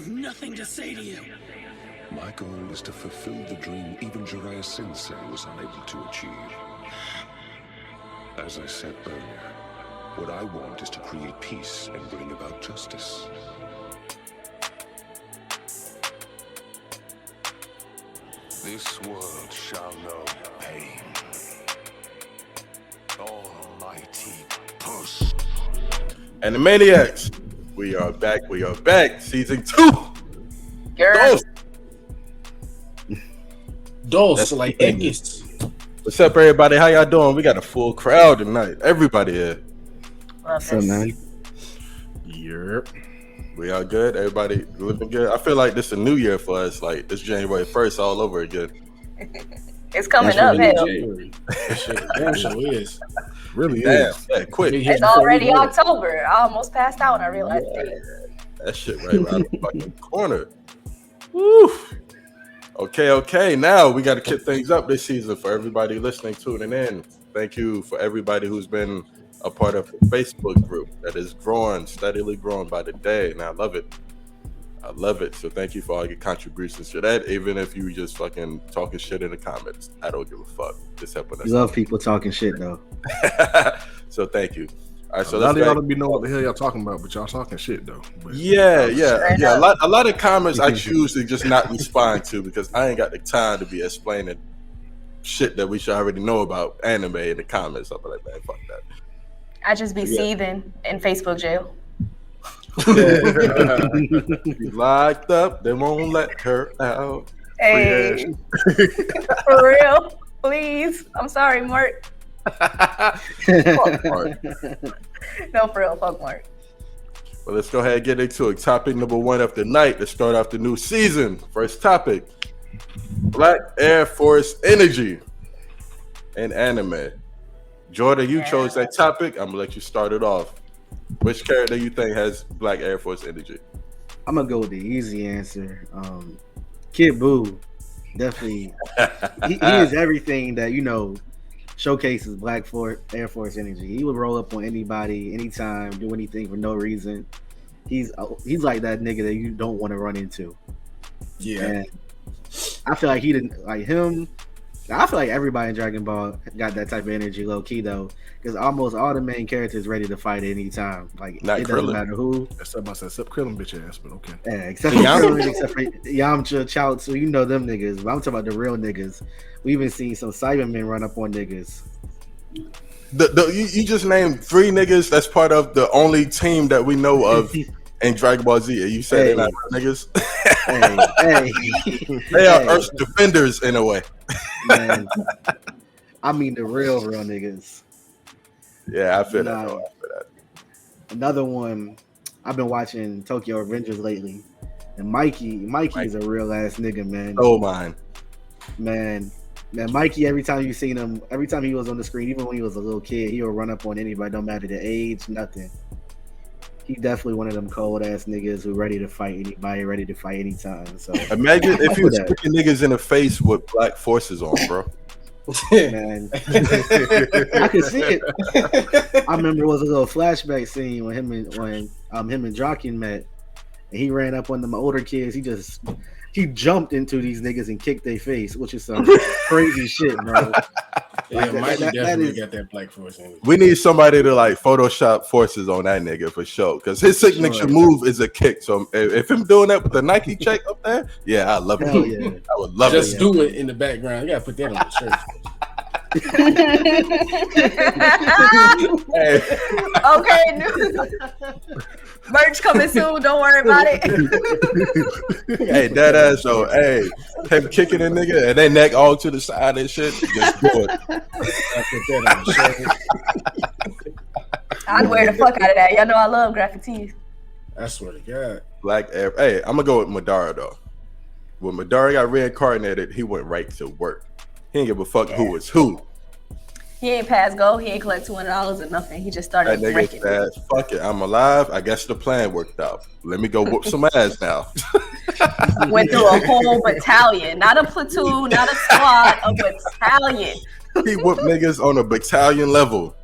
nothing to say to you. My goal is to fulfill the dream even Jiraiya Sensei was unable to achieve. As I said earlier, what I want is to create peace and bring about justice. This world shall know pain. Almighty push. And the Maniacs, we are back. Season 2. Girl. Dos like X. What's up, everybody? How y'all doing? We got a full crowd tonight. Everybody here. What's up, man? Yep. We are good. Everybody living good. I feel like this is a new year for us. Like this January 1st all over again. It's coming up, hell. Damn sure is. Really Damn, is. yeah, quick. It's already October. I almost passed out when I realized it. That shit right around the fucking corner. Woo. Okay. Now we got to kick things up this season for everybody listening, tuning in. Thank you for everybody who's been a part of the Facebook group that is steadily growing by the day, and I love it. So thank you for all your contributions to that. Even if you just fucking talking shit in the comments, I don't give a fuck. Just helping us. You love people talking shit though. So thank you. All right, so a lot of y'all don't be know what the hell y'all talking about, but y'all talking shit though. But, yeah. A lot of comments I choose to just not respond to because I ain't got the time to be explaining shit that we should already know about anime in the comments. I'll be like, man, fuck that. I just be seething in Facebook jail. She's locked up. They won't let her out. Hey, for real, please. I'm sorry, Mark. Fuck Mark. No, for real, fuck Mark. Well, let's go ahead and get into it. Topic number 1 of the night to start off the new season. First topic: Black Air Force energy in anime. Jordan, you chose that topic. I'm gonna let you start it off. Which character you think has Black Air Force energy? I'm gonna go with the easy answer. Kid Buu, definitely. He is everything that showcases Black Air Force energy. He would roll up on anybody, anytime, do anything for no reason. He's like that nigga that you don't want to run into. Yeah. And I feel like he didn't like him. I feel like everybody in Dragon Ball got that type of energy, low key though, because almost all the main characters ready to fight at any time. Like Not it Krillin. doesn't matter who. Except Krillin bitch ass, but okay. Yeah, except for Krillin, except for Yamcha, Chaozu, them niggas. But I'm talking about the real niggas. We even seen some Cybermen run up on niggas. You just named 3 niggas that's part of the only team that we know of in Dragon Ball Z. You said they're not real niggas. They are Earth's defenders in a way. Man, I mean the real niggas. Yeah, I feel that. Another one, I've been watching Tokyo Revengers lately, and Mikey's a real ass nigga, man. Oh mine, man, Mikey. Every time you seen him, every time he was on the screen, even when he was a little kid, he would run up on anybody, no matter the age, nothing. He definitely one of them cold ass niggas who ready to fight anybody, ready to fight anytime. So imagine if he was kicking niggas in the face with black forces on, bro. Man, I can see it. I remember it was a little flashback scene when him and Draken met, and he ran up on them older kids. He jumped into these niggas and kicked their face, which is some crazy shit, bro. Yeah, Mikey definitely got that Black Force energy. We need somebody to like Photoshop forces on that nigga for sure, because his signature move is a kick. So if him doing that with the Nike check up there, yeah, I love it. Yeah. I would love Just it. do it in the background. You gotta put that on the shirt. Okay, merch coming soon. Don't worry about it. Hey, that ass though. Hey, him kicking a nigga and they neck all to the side and shit. Just do it. I'd wear the fuck out of that. Y'all know I love graphic tees. I swear to God. Black Air. Hey, I'm gonna go with Madara though. When Madara got reincarnated, he went right to work. He didn't give a fuck who was who. He ain't pass go. He ain't collect $200 or nothing. He just started That breaking. nigga said, fuck it, I'm alive. I guess the plan worked out. Let me go whoop some ass now. Went through a whole battalion. Not a platoon, not a squad, a battalion. He whooped niggas on a battalion level.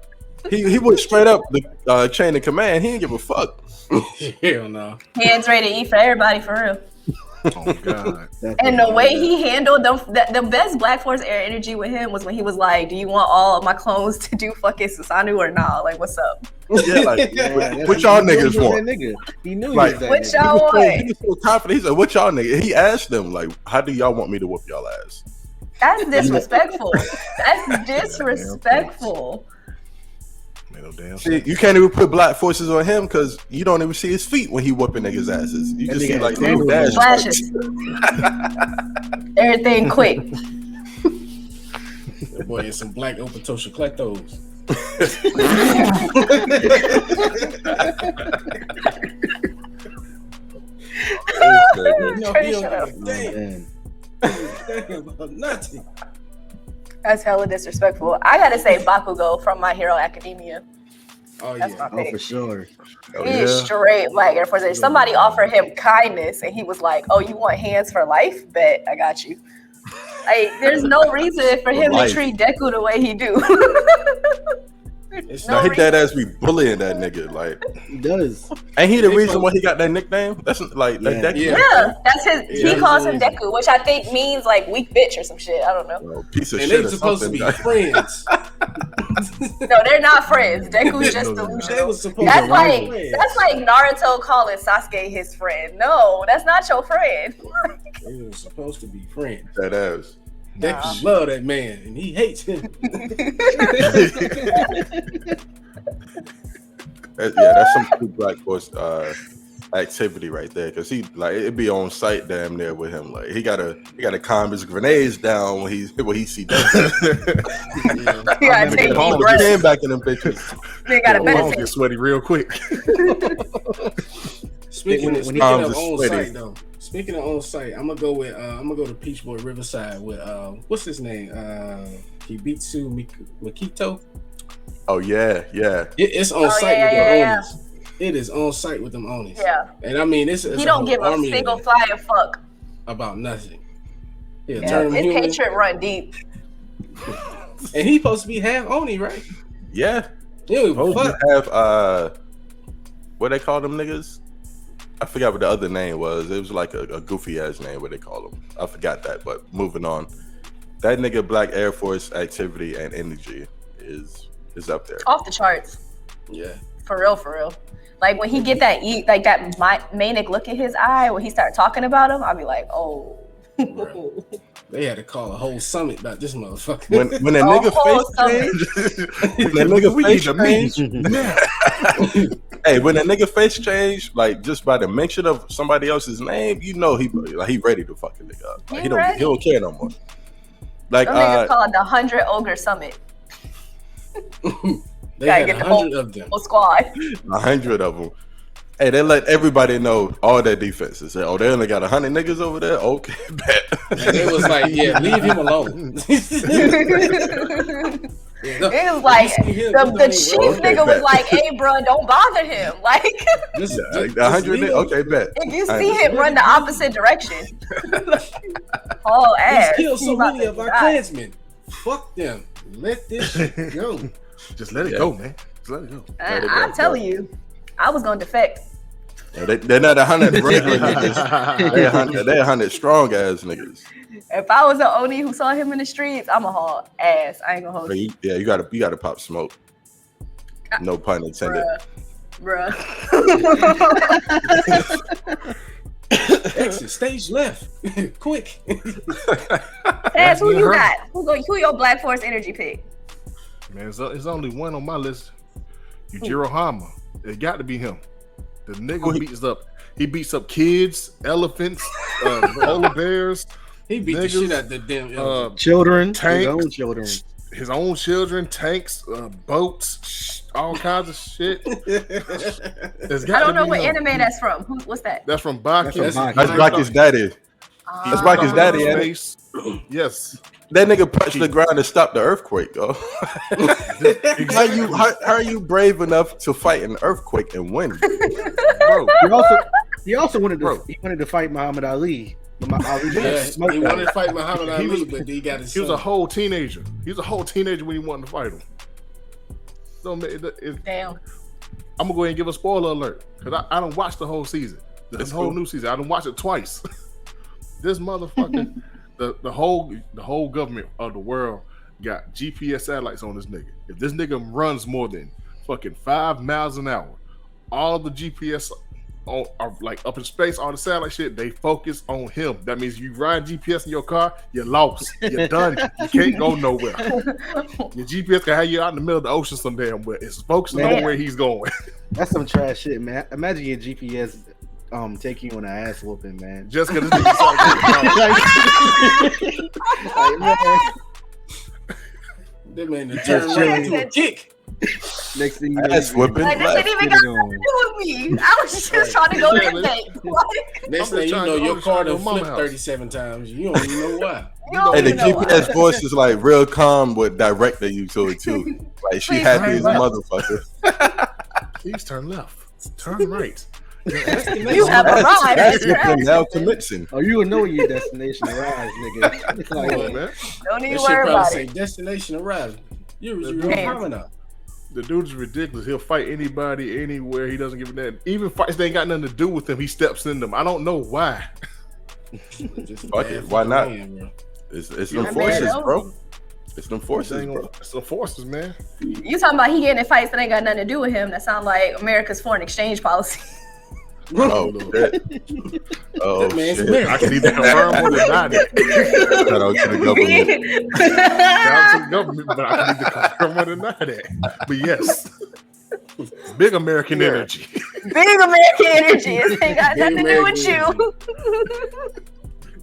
He went straight up the chain of command. He didn't give a fuck. Hell no. Hands ready to eat for everybody, for real. Oh God. And the way he handled them, the best Black Force air energy with him was when he was like, "Do you want all of my clones to do fucking Susanoo or not? Like, what's up?" Yeah, like what y'all niggas want? He knew Like, he was that What nigga. y'all want? He was so confident. He said, "What y'all niggas?" He asked them like, "How do y'all want me to whoop y'all ass?" That's disrespectful. That's disrespectful. Made no damn See, sense. you can't even put Black Forces on him because you don't even see his feet when he whooping niggas' asses. You That just see nigga like had little tangled dash Flashes. Everything quick. That boy had some black open toe chicletos. No, Trey, he shut up. don't give a Man. damn about nothing. That's hella disrespectful. I gotta say Bakugo from My Hero Academia. Oh That's yeah. my Oh, pick. for sure. Oh, He is straight Black Air Force. If somebody offered him kindness and he was like, "Oh, you want hands for life? Bet I got you." Like, there's no reason for him to life. treat Deku the way he do. It's No, No he dead ass be bullying that nigga. Like, He does. ain't he the They reason fuck- why he got that nickname? That's like Yeah. that Yeah. Yeah, that's his. Yeah, He calls that's him the reason. Deku, which I think means like weak bitch or some shit. I don't know. piece of And shit they or supposed to something. be friends. No, they're not friends. Deku's just No, they're not. delusional. They was supposed That's to like be friends. that's like Naruto calling Sasuke his friend. No, that's not your friend. They were supposed to be friends. That ass. Deku love that man, and he hates him. That's some true Black Force activity right there. Cause he like it be on site damn near with him. Like he gotta calm his grenades down when he see that. You gotta take Palm deep of breaths. his hand back in them bitches. They gotta Palms meditate. get sweaty real quick. Speaking When of he comes on to site sweaty. though. Speaking of on site, I'm gonna go to Peach Boy Riverside with what's his name? Kibitsu Makito. Oh yeah. It's on Oh, site yeah, with yeah, them yeah. Onis. It is on site with them Onis. Yeah, And I mean, it's he don't give a single flying fuck. about nothing. He'll Yeah, turn him his human, hatred run deep. and he supposed to be half Oni, right? Yeah. Dude, Supposed fuck. to have what they call them niggas? I forgot what the other name was. It was like a goofy ass name. What they call them? I forgot that. But moving on, that nigga Black Air Force activity and energy is up there. Off the charts. Yeah. For real. Like when he get that like that manic look in his eye when he start talking about him, I'll be like, oh. Right. They had to call a whole summit about this motherfucker. When a Oh, nigga face change, when a nigga face change, hey, when a nigga face change, like just by the mention of somebody else's name, you know he ready to fuck a nigga up. Like, He he ready. don't care no more. Like Them niggas call it the 100 Ogre Summit. They Gotta had get the 100 of them. Whole squad. 100 of them. Hey, they let everybody know all their defenses. Say, oh, they only got 100 niggas over there. Okay, bet. And they was like, yeah, leave him alone. It was like the chief Okay, nigga was bet. like, "Hey, bro, don't bother him." Like, Just, Yeah, like 100 niggas. Okay, bet. if you I see understand. him run the opposite direction, oh ass. He's killed so He about many to of our die. clansmen. Fuck them. Let this shit go. Just let it Yeah. go, man. Just let it go. I'm telling you, I was gonna defect. Yeah, they're not 100 regular niggas. They're 100 strong ass niggas. If I was an Oni who saw him in the streets, I'm a haul ass. I ain't gonna hold But you, you gotta pop smoke. No pun intended. bruh. Exit stage left. Quick. Taz, who you her. got? Who your Black Force energy pick? Man, there's only one on my list. Yujiro Hama. It got to be him. The nigga beats up kids, elephants, polar bears, He beat the Niggas, shit out the damn. Children, Tank. his own children. his own children, tanks, boats, all kinds of shit. It's I got to don't know be what him. anime that's from. What's that? That's from Baki. That's from Baki. That's Baki's daddy. That's Baki's Oh. daddy, ain't it? Space. Yes. That nigga punched the ground and stopped the earthquake, yo. How are you brave enough to fight an earthquake and win? Bro, He also wanted to. Bro. He wanted to fight Muhammad Ali. But Ali Yeah, smoked he him. wanted to fight Muhammad Ali, was- but he got his he was a son. whole teenager. He was a whole teenager when he wanted to fight him. don't make Damn. I'm gonna go ahead and give a spoiler alert because I don't watch the whole season, the whole cool. new season. I don't watch it twice. This motherfucker, the whole government of the world got GPS satellites on this nigga. If this nigga runs more than fucking 5 miles an hour, all the GPS are like up in space, all the satellite shit, they focus on him. That means you ride GPS in your car, you're lost. You're done. You can't go nowhere. Your GPS can have you out in the middle of the ocean some damn where it's focusing on where he's going. That's some trash shit, man. Imagine your GPS taking you on an ass whooping, man. Just because this nigga started Like, man, That man, the turn right into a kick. next thing you know, Ass whooping. Like, this didn't even got nothing to do with me. I was just trying to go to the date. Like, Next I'm thing you just know, trying- your I'm car just done trying to go to flipped mama house. 37 times. You don't even know why. you don't Hey, the even know GPS why. voice is like real calm, but directing you to it too. Like she Please happy turn as a left. motherfucker. Please turn left. Turn right. You have That's arrived. from now to Nixon. oh, you will know when your destination arrives, nigga. It's Come on, like, man. Don't That even shit worry probably about say it. destination arrived. You're Damn. now. The dude's ridiculous. He'll fight anybody, anywhere. He doesn't give a damn. Even fights that ain't got nothing to do with him, he steps in them. I don't know why. Just Fuck bad it, for why the not? man, bro. It's Yeah, them man, forces, no. bro. It's them forces, bro. It's the forces, man. You talking about he getting in fights that ain't got nothing to do with him? That sound like America's foreign exchange policy. Oh shit. Oh That man's shit. American. I can either confirm or deny that. Shout out to the government. Shout out to the government, but I can either confirm or deny that. But yes, big American energy. Big American energy. It ain't got Big nothing to do with American you.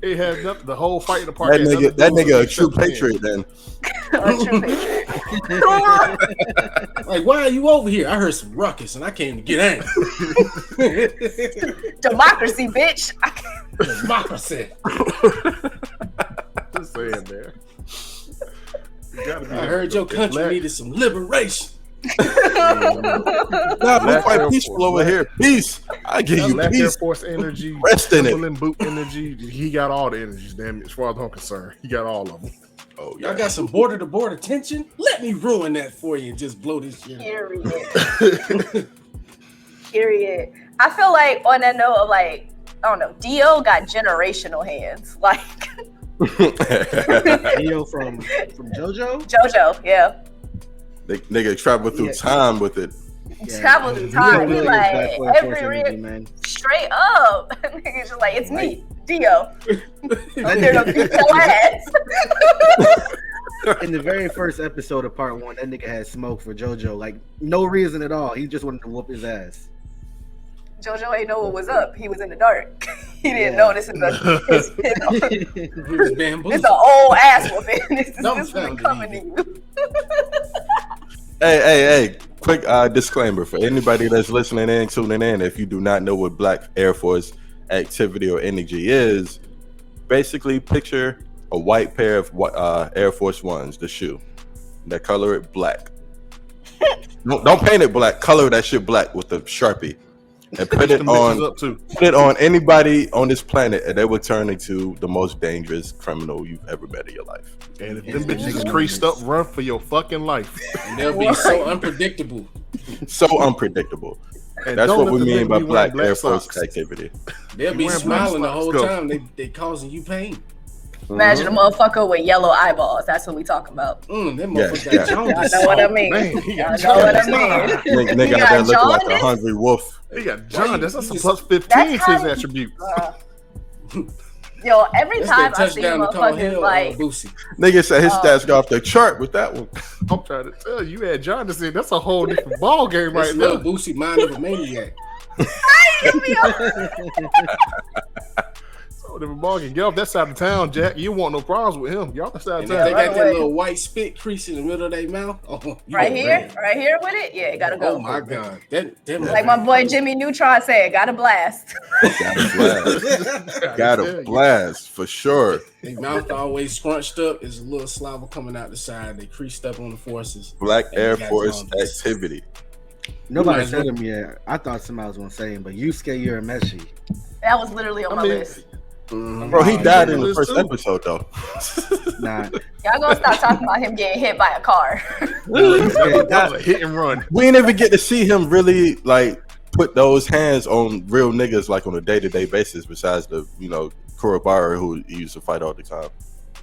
It has nothing. The whole fight in the park. That had nothing to nigga, that do with nigga a it true except him. patriot then. A true patriot. Like, why are you over here? I heard some ruckus and I came to get angry. Democracy, bitch. Democracy. Just saying, man. You gotta be I heard your country black- needed some liberation. Nah, we Black quite Air peaceful Force, over here. Peace. I give you Black Air peace. Force energy, Rest in it. Timberland boot energy. He got all the energies, damn it. As far as I'm concerned, he got all of them. Oh Y'all yeah. got some border to border tension? Let me ruin that for you and just blow this shit. Period. Period. I feel like on that note of like, I don't know, Dio got generational hands. Like Neo from JoJo. JoJo, yeah. Nigga travel through Yeah. time with it. Travel through He time. really He is like Black Force every energy, real man. straight up. Nigga's just like, it's me, Dio. I'm here to beat your ass. In the very first episode of part 1, that nigga had smoke for JoJo. Like, no reason at all. He just wanted to whoop his ass. JoJo ain't know what was up. He was in the dark. He didn't know this is He was It's bamboozled. an old ass whooping. This Dumbfounded is coming to you. Hey, quick disclaimer for anybody that's listening in, tuning in. If you do not know what Black Air Force activity or energy is, basically picture a white pair of Air Force Ones, the shoe. That color it black. Don't paint it black. Color that shit black with a Sharpie. And put it Them bitches on up too. put it on anybody on this planet, and they will turn into the most dangerous criminal you've ever met in your life. And if them bitches is creased up, run for your fucking life. And they'll be so unpredictable. So unpredictable. And That's don't what let we them mean by niggas be wearing Black Air Force socks. activity. They'll You be wearing black smiling the socks, whole go. time. They causing you pain. Imagine a motherfucker with yellow eyeballs. That's what we talking about. Them Yeah, motherfuckers yeah. got Y'all jaundice. know what I mean. Man, he Y'all got know what I jaundice. mean. Nigga You out there got looking like a jaundice? hungry wolf. He got Why John. you- That's you a just- plus 15 That's to his how- attributes. Yo, every That's time that I see touchdown to call motherfuckers hell, like, Boosie. Nigga said his stats go off the chart with that one. I'm trying to tell you, had John to say that's a whole different ball game This right little now. Boosie mind of a maniac. So different ball game. Get off that side of town, Jack. You want no problems with him. Y'all that side And of if they town. Right got that away. little white spit crease in the middle of their mouth, you right a here, red. right here with it. Yeah, it gotta go. Oh my god, that Like my boy Jimmy Neutron said, got a blast. Got a blast. Got a blast for sure. Their mouth always scrunched up. There's a little saliva coming out the side. They creased up on the forces. Black And Air got Force jaundice. activity. Nobody Might as said well. him yet. I thought somebody was gonna say him, but Yusuke Urameshi. That was literally on my I mean, list. Bro, he died in the first episode though. Nah, Y'all gonna stop talking about him getting hit by a car. That was a hit and run. We didn't even get to see him really like put those hands on real niggas like on a day-to-day basis. Besides the Kurobara who he used to fight all the time.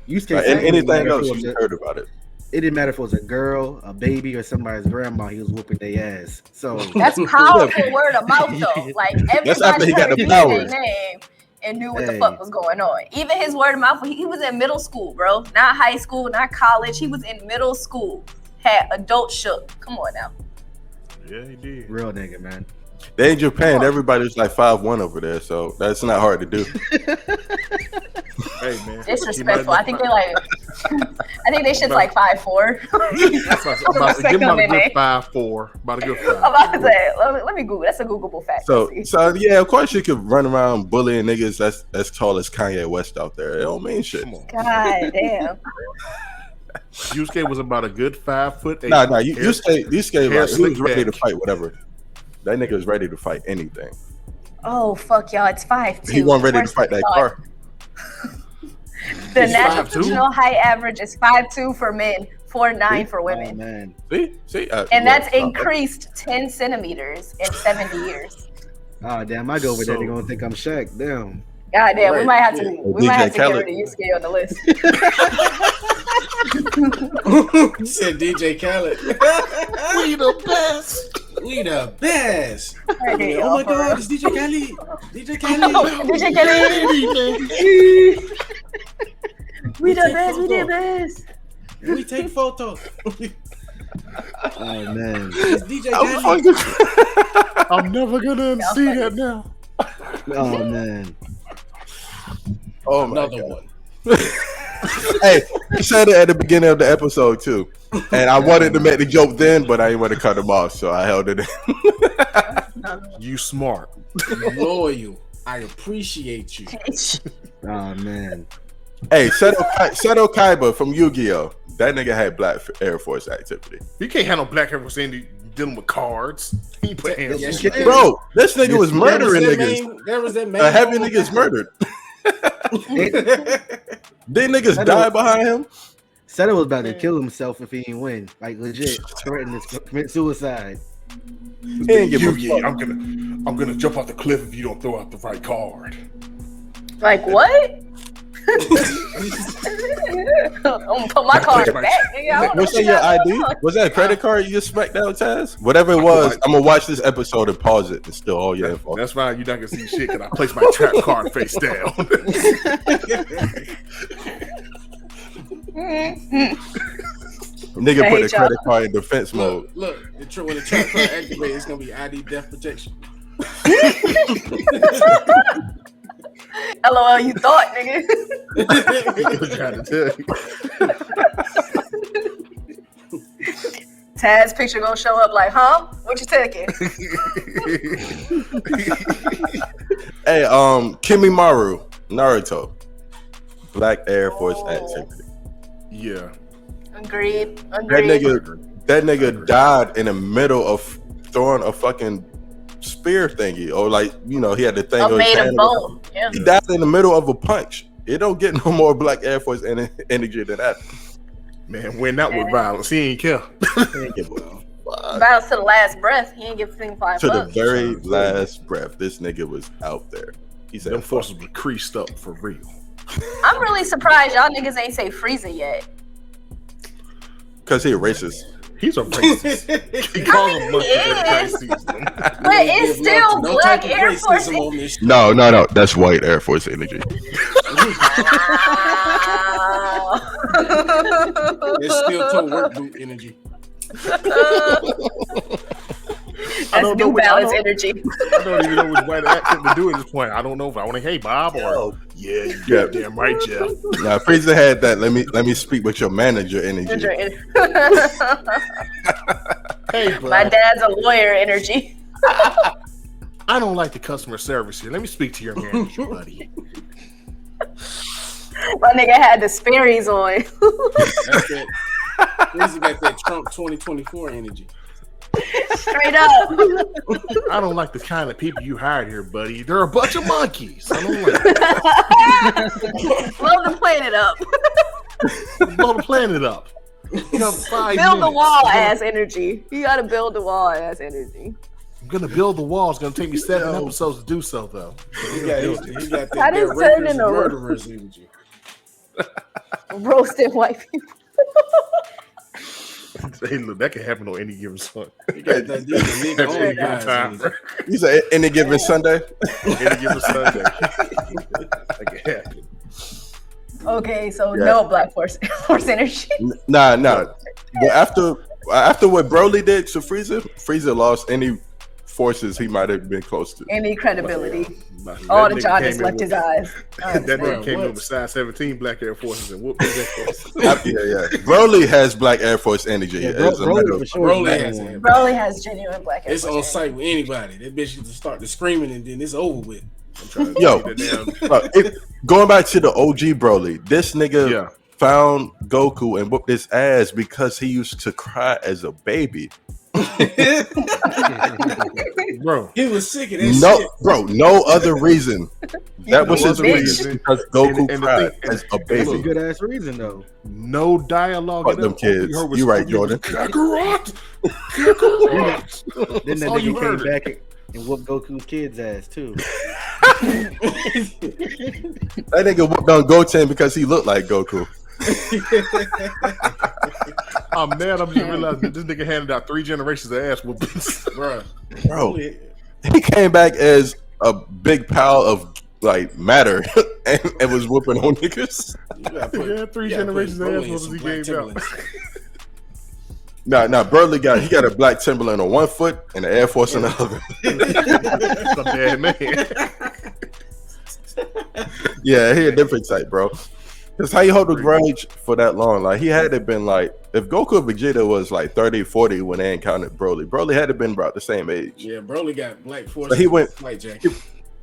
And anything else you heard about it. It didn't matter if it was a girl, a baby, or somebody's grandma. He was whooping their ass. So That's powerful word of mouth though. Like That's after everybody he got heard the his powers. name and knew what the fuck was going on. Even his word of mouth, he was in middle school, bro. Not high school, not college. He was in middle school. Had adult shook. Come on now. Yeah, he did. real nigga, man. They in Japan, everybody's like 5'1" over there, so that's not hard to do. Hey man, Disrespectful. I think they shit's like 5'4". About to give him about a good 5'4". About a good 5'4". I'm about to say, let me Google. That's a Googleable fact. So yeah, of course you could run around bullying niggas that's as tall as Kanye West out there. It don't mean shit. God damn. Yusuke was about a good 5'8". Nah, Yusuke like, he was ready to back. fight whatever. That nigga was ready to fight anything. Oh fuck y'all! It's 5'2". He wasn't ready to fight that car. The He's national 5'2"? traditional height average is 5'2" for men, 4'9" for Oh, women, man. See, and that's increased 10 centimeters in 70 years. Oh damn, I go over there. They're gonna think I'm Shaq. Damn. God damn, we Right. might have to DJ get Khaled. rid of Yusuke on the list. He said DJ Khaled. We the best. We the best. Hey, Oh my y'all, for God, real. it's DJ Khaled. DJ Khaled. DJ Khaled. We the best. We the best. We take photos. Oh man. It's DJ Khaled. I'm never gonna see that now. Oh man. Oh my Another God. one. Hey, he said it at the beginning of the episode too, and I wanted to make the joke then, but I didn't want to cut him off, so I held it in. You smart. Loyal. I appreciate you. Oh man. Hey, Seto Kaiba from Yu-Gi-Oh! That nigga had Black Air Force activity. You can't handle Black Hair Sandy dealing with cards. He put hands. Yes, on you it. did. Bro, this nigga was murdering niggas. There was that man. A heavy niggas murdered. Did niggas die behind him? Said it was about to kill himself if he didn't win. Like legit, threatened to commit suicide. He didn't give a Yugi, fuck. I'm gonna jump off the cliff if you don't throw out the right card. Like what? I'm gonna put my card back. Nigga. I don't know What's what that, your y'all ID? doing. Was that a credit card you just smacked down, Taz? Whatever it was, I'm gonna watch this episode and pause it and steal all your info. That's fine. You're not gonna see shit because I placed my trap card face down. Nigga I put hate the credit card in defense mode. Look, when the trap card activates, it's gonna be ID death protection. LOL, you thought, nigga. I'm trying to tell you. Taz picture gonna show up like, huh? What you taking? Hey, Kimimaru, Naruto, Black Air Force activity. Yeah. Agreed. That nigga died in the middle of throwing a fucking spear thingy, or like he had the thing. I'm on his made of hand. bone. Yeah. He died in the middle of a punch. It don't get no more Black Air Force energy than that. Man, when that was violence, he ain't care. He ain't give a fuck. Battles to the last breath. He ain't give thing $5. To the very last breath, this nigga was out there. He said, Them forces were creased up for real. I'm really surprised y'all niggas ain't say Frieza yet. because he a racist. He's a racist. He calls them monkeys every time he sees them. But it's still Black Air Force. No, that's white Air Force energy. It's still toe work boot energy. That's New Balance energy. I don't even know which white accent to do at this point. I don't know if I want to, hey Bob, or yeah, you goddamn right, Jeff. Now, Frieza had that. Let me speak with your manager energy. Hey, bro. My dad's a lawyer energy. I don't like the customer service here. Let me speak to your manager, buddy. My nigga had the Sperry's on. That's it. Frieza got that Trump 2024 energy. Straight up. I don't like the kind of people you hired here, buddy. They're a bunch of monkeys. I don't like Blow the planet up. Blow the planet up. You got 5 Build the minutes. wall ass energy. You gotta build the wall ass energy. I'm gonna build the wall. It's gonna take me 7 episodes to do so, though. He got That is that turning rapist into and murderers energy. Roasted white people. Hey, look, that can happen on any given Sunday. He got that these are nigga At only any given guys time, energy. bro. You say any given Sunday? Any given Sunday. That can happen. Okay, so Yeah. no black force energy. Nah. But after what Broly did to Frieza lost any forces he might have been close to. Any credibility. That All the nigga jaundice came in left with- his eyes. That nigga Bro, came what? in with size 17 black Air Forces and whooped his Air Force. Yeah. Broly has Black Air Force energy. Yeah, As a Broly matter for of- sure. Broly is has number it. one. Broly has genuine black Air It's Force on energy. sight with anybody. That bitch used to start the screaming and then it's over with. I'm trying to Yo. see that damn. Going back to the OG Broly, this nigga Yeah. found Goku and whooped his ass because he used to cry as a baby. Bro. He was sick of that No, shit. bro, no other reason. That was No his other reason reason. because Goku And the cried thing- as a and That's a baby. good ass reason though. No dialogue. Fuck in them that. All kids. heard was- You right, Jordan. Kakarot! Kakarot! Then That's that all you nigga came heard. back and whooped Goku's kid's ass too. That nigga whooped on Goten because he looked like Goku. I'm mad. I'm just realizing that this nigga handed out 3 generations of ass whoopings. Bro. Bro, he came back as a big pile of like matter and was whooping on niggas. Yeah, 3 generations of ass whoopings he gave out. Nah, Broly got a black Timberland on one foot and an Air Force on the other. That's a bad man. Yeah, he a different type, bro. Cause how you hold the grudge for that long? Like he had to been like, if Goku and Vegeta was like 30, 40 when they encountered Broly had to been about the same age. Yeah, Broly got black force. So he went- white jacket.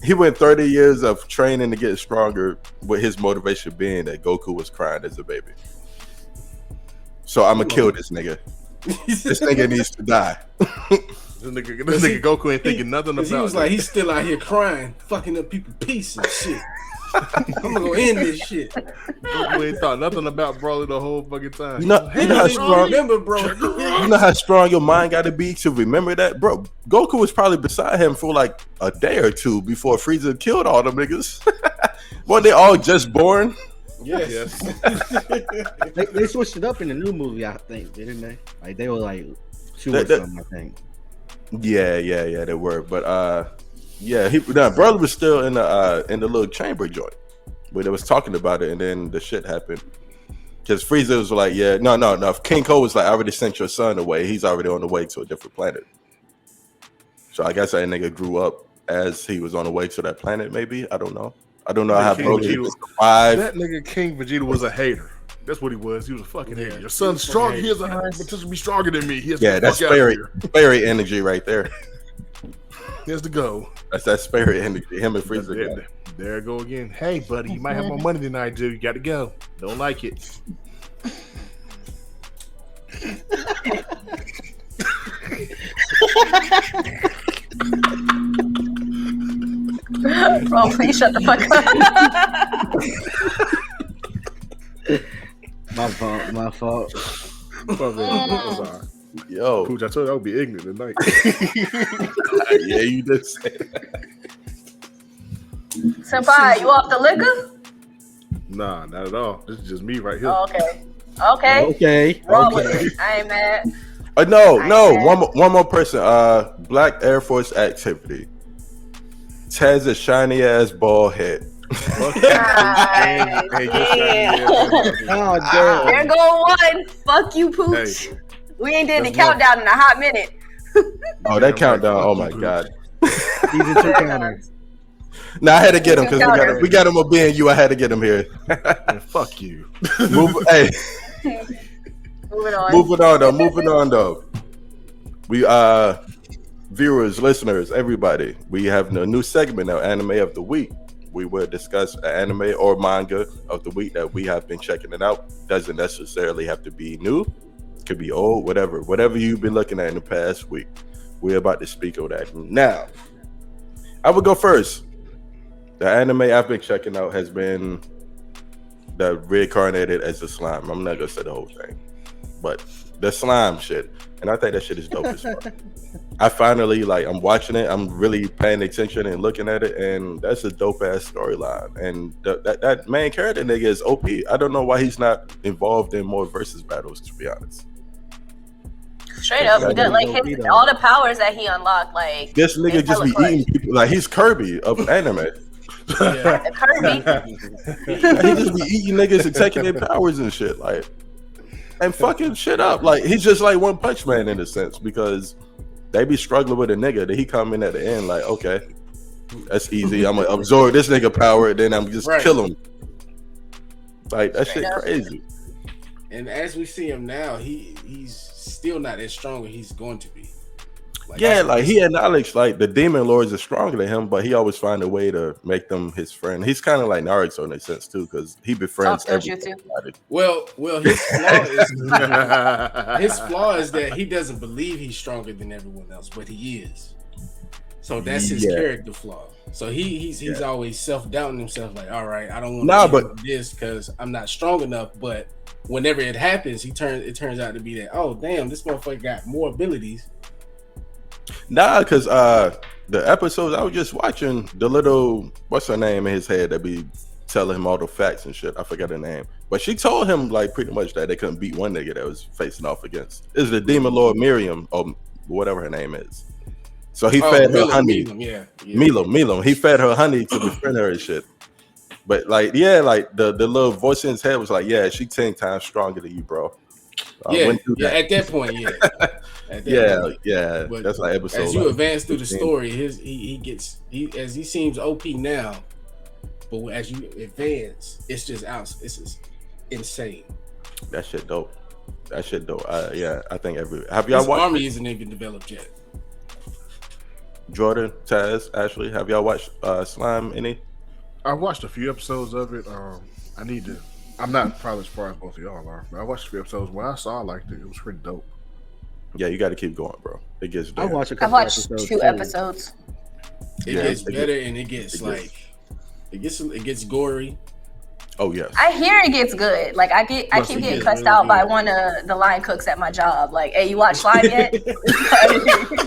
He went 30 years of training to get stronger, with his motivation being that Goku was crying as a baby. So I'm gonna kill this nigga. This nigga needs to die. This nigga Goku ain't thinking nothing about He was it. like, he's still out here crying, fucking up people's peace and shit. I'm gonna go end this shit. Goku ain't thought nothing about Broly the whole fucking time. You know how strong. Remember, bro. You know how strong your mind got to be to remember that, bro. Goku was probably beside him for like a day or two before Frieza killed all them niggas. Weren't they all just born? Yes. They switched it up in the new movie, I think, didn't they? Like they were like 2 or That- something, I think. Yeah, they were. But yeah, Broly was still in the little chamber joint where they was talking about it, and then the shit happened. Because Frieza was like, yeah, no. King Cole was like, I already sent your son away. He's already on the way to a different planet. So I guess that nigga grew up as he was on the way to that planet, maybe. I don't know how King Broly Vegeta- survived. That nigga King Vegeta was a hater. That's what he was. He was a fucking hater. Your He son's was a strong. hater. He has a potential to be stronger than me. He has to Yeah, get that's the fuck out of fairy, here. fairy energy right there. He has to go. That's that fairy energy. Him and Frieza. got. There I go again. Hey, buddy, you might have more money than I do. You got to go. Don't like it. Bro, please shut the fuck up. My fault. I'm sorry. Yo, Pooch, I told you I would be ignorant tonight. yeah, you did say that. Senpai, you off the liquor? Nah, not at all. This is just me right here. Oh, okay. Okay. Roll with it. I ain't mad. No, I one more person. Black Air Force activity. Taz a shiny ass bald head. Fuck you. Nice. Hey, Yeah. Oh damn. There go one. Fuck you, Pooch. Hey. We ain't did the That's one. countdown in a hot minute. Oh, that Yeah, countdown. right. Oh my god. Season 2 counter. Nah, I had to get him because we got him a being you. I had to get him here. Man, fuck you. Hey, Moving on. moving on though. We viewers, listeners, everybody, we have a new segment now, Anime of the Week. We will discuss an anime or manga of the week that we have been checking it out. Doesn't necessarily have to be new. Could be old, whatever you've been looking at in the past week. We're about to speak of that now. I would go first. The anime I've been checking out has been that reincarnated as a slime. I'm not gonna say the whole thing, but the slime shit, and I think that shit is dope as fuck. I finally I'm watching it. I'm really paying attention and looking at it, and that's a dope ass storyline. And that main character nigga is OP. I don't know why he's not involved in more versus battles. To be honest, straight up, all the powers that he unlocked, like this nigga just be eating people. Like he's Kirby of anime. Kirby. He just be eating niggas and taking their powers and shit, like, and fucking shit up. Like he's just like One Punch Man in a sense, because they be struggling with a nigga that he come in at the end like, okay, that's easy. I'm gonna absorb this nigga power, then I'm just kill him. Like that shit crazy. And as we see him now, he's still not as strong as he's going to be. He acknowledged like the demon lords are stronger than him, but he always find a way to make them his friend. He's kind of like Naruto in a sense too, because he befriends everybody. Well, his flaw is that he doesn't believe he's stronger than everyone else, but he is. So that's his character flaw. So he's always self-doubting himself, like, all right, I don't want to do this because I'm not strong enough. But whenever it happens, it turns out to be that, oh damn, this motherfucker got more abilities. Nah, because the episodes I was just watching, the little what's her name in his head that be telling him all the facts and shit. I forgot her name, but she told him like pretty much that they couldn't beat one nigga that was facing off against. Is the Demon Lord Miriam or whatever her name is? So he fed her honey. Milam. He fed her honey to befriend her and shit. But like the little voice in his head was like, yeah, she 10 times stronger than you, bro. At that point, But that's like episode. As you advance through the story, he seems OP now, but as you advance, it's just insane. That shit dope. I think have y'all His watched? army isn't even developed yet. Jordan, Taz, Ashley, have y'all watched Slime any? I watched a few episodes of it. I'm not probably as far as both of y'all are, but I watched a few episodes. When I saw, I liked it. It was pretty dope. Yeah, you got to keep going, bro. It gets better. I watched 2 episodes. It gets better, and it gets it gets gory. Oh yes. I hear it gets good. Like I keep getting cussed out by one of the line cooks at my job. Like, hey, you watch Slime yet?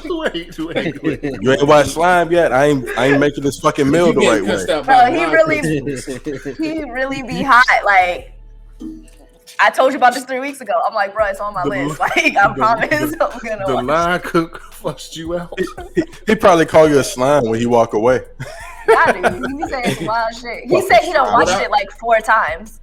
wait. You ain't watched Slime yet? I ain't making this fucking meal the right way. Bro, he really be hot. Like, I told you about this 3 weeks ago. I'm like, bro, it's on my list. Like, I promise I'm gonna the watch. line cook fussed you out. He probably call you a slime when he walk away. Yeah, dude. He be saying some wild shit. He said he done watched it like 4 times.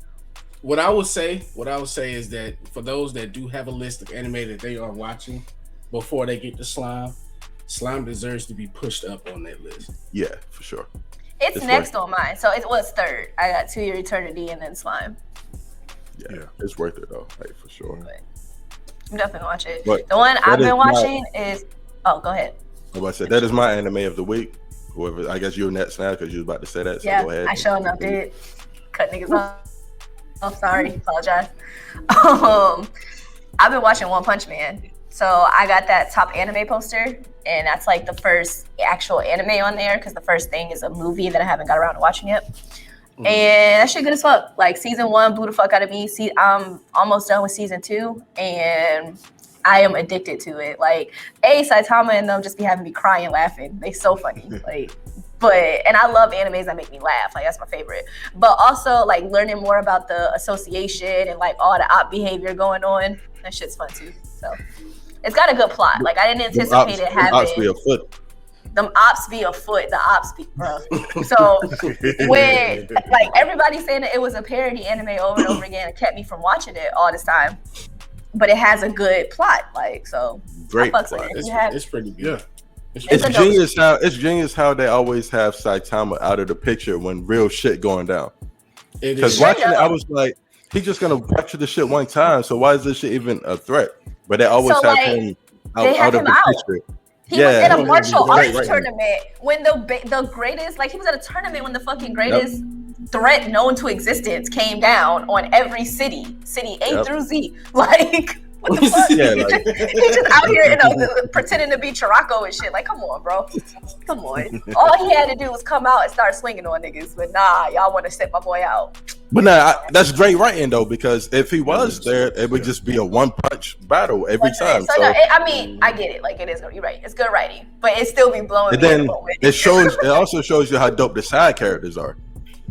What I would say is that for those that do have a list of anime that they are watching before they get to Slime deserves to be pushed up on that list. Yeah, for sure. It's next on mine. So it was 3rd. I got 2 Year Eternity and then Slime. Yeah, it's worth it though, like for sure. But I'm definitely gonna watch it. But the one I've been watching is go ahead. I said that is my anime of the week. Whoever, I guess you're next now because you was about to say that. So go ahead. I sure enough did. Cut niggas off. Oh, sorry. Apologize. I've been watching One Punch Man. So I got that top anime poster, and that's like the first actual anime on there because the first thing is a movie that I haven't got around to watching yet. And that shit good as fuck. Like season 1 blew the fuck out of me. I'm almost done with season 2, and I am addicted to it. Like, Saitama and them just be having me crying, laughing. They so funny. And I love animes that make me laugh. Like, that's my favorite. But also, like, learning more about the association and like all the op behavior going on. That shit's fun too. So it's got a good plot. Like, I didn't anticipate it having. Ops be afoot. Them ops be afoot. The ops be, bro. So when like everybody saying that it was a parody anime over and over again, it kept me from watching it all this time. But it has a good plot, like so. Great plot. It's pretty good. Yeah. It's genius how they always have Saitama out of the picture when real shit going down. Because watching it, I was like, he's just gonna capture the shit one time. So why is this shit even a threat? But they always have him out of the picture. He was in a martial arts tournament when the greatest, like he was at a tournament when the fucking greatest threat known to existence came down on every city A through Z. Like, what the fuck? He's just out here, pretending to be Chiraco and shit. Like, come on, bro. Come on. All he had to do was come out and start swinging on niggas. But nah, y'all want to set my boy out. But nah, that's great writing though, because if he was there, it would just be a one punch battle every time. So no, I mean, I get it. Like it is. You're right. It's good writing, but it still be blowing And me in then the moment. it also shows you how dope the side characters are.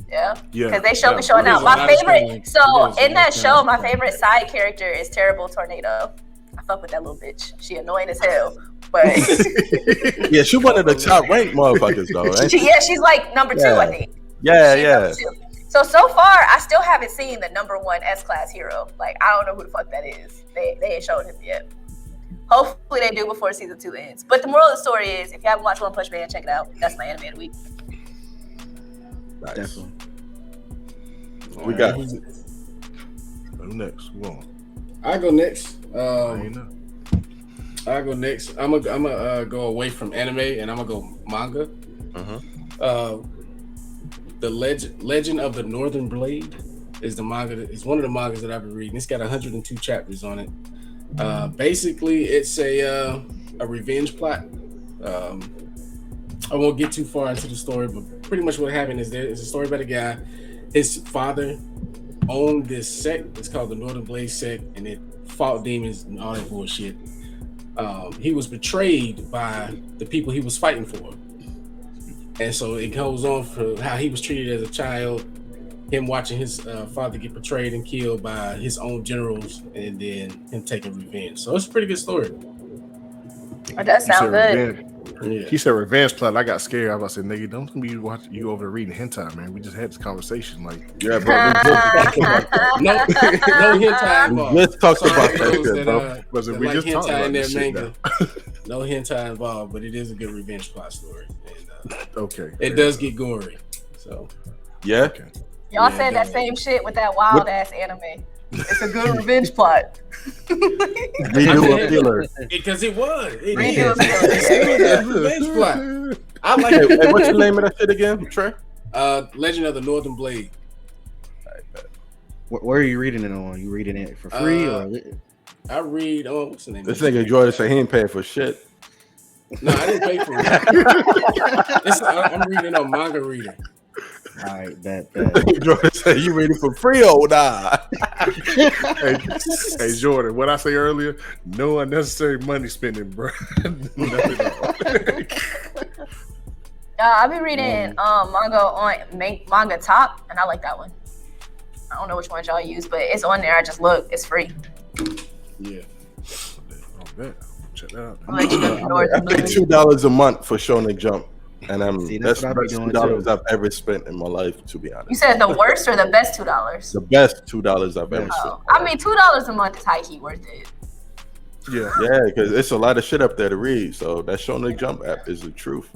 Yeah, Yeah. because they be showing out. My favorite. So in that show, my favorite side character is Terrible Tornado. I fuck with that little bitch. She annoying as hell, but Yeah, she one of the top ranked motherfuckers though. Right? she's like number 2, I think. Yeah. So far, I still haven't seen the number 1 S-class hero. Like, I don't know who the fuck that is. They ain't showed him yet. Hopefully they do before season 2 ends. But the moral of the story is, if you haven't watched One Punch Man, check it out. That's my anime of the week. Nice. Definitely. We got Who next? Go on. I go next. I know. I go next. I'm gonna go away from anime and I'm gonna go manga. The Legend of the Northern Blade is the manga. It's one of the mangas that I've been reading. It's got 102 chapters on it. Basically, it's a revenge plot. I won't get too far into the story, but pretty much what happened is there is a story about a guy. His father owned this sect. It's called the Northern Blade sect, and it fought demons and all that bullshit. He was betrayed by the people he was fighting for. And so it goes on for how he was treated as a child, him watching his father get betrayed and killed by his own generals, and then him taking revenge. So it's a pretty good story. It does sound good. Yeah. He said revenge plot. I got scared. I was about to say, nigga, don't be watching you over there reading hentai, man. We just had this conversation. Like, yeah, bro. No hentai involved. Let's talk Sorry about for that those shit, bro. that we like just talked hentai about in their this shit manga. No hentai involved, but it is a good revenge plot story. And, okay. it does get gory. So Yeah. Okay. Y'all Yeah, said that same shit with that wild ass anime. It's a good revenge plot. Redo a killer. Because it was. It Redo is. a killer. It was a revenge plot. I like Hey, it. what's the name of that shit again, Trey? Legend of the Northern Blade. Where are you reading it on? You reading it for free or? I read. Oh, what's the name? This nigga Jordan said he ain't paying for shit. No, I didn't pay for it. I'm reading on Manga Reader. All right, bet. Jordan said you reading for free or nah? Hey, Jordan, what I say earlier, no unnecessary money spending, bro. Nothing at all. I've been reading manga on Manga Top, and I like that one. I don't know which ones y'all use, but it's on there. I just look. It's free. Yeah. Oh, bet. Check that out. I'll let you know the Northern I pay Blade. $2 a month for Shonen Jump, and that's that's what I the be best doing, $2 too. I've ever spent in my life, to be honest. You said the worst or the best $2? The best $2 I've ever spent. Oh, I mean, $2 a month is high key worth it. Yeah. Yeah, because it's a lot of shit up there to read. So that Shonen Jump app is the truth.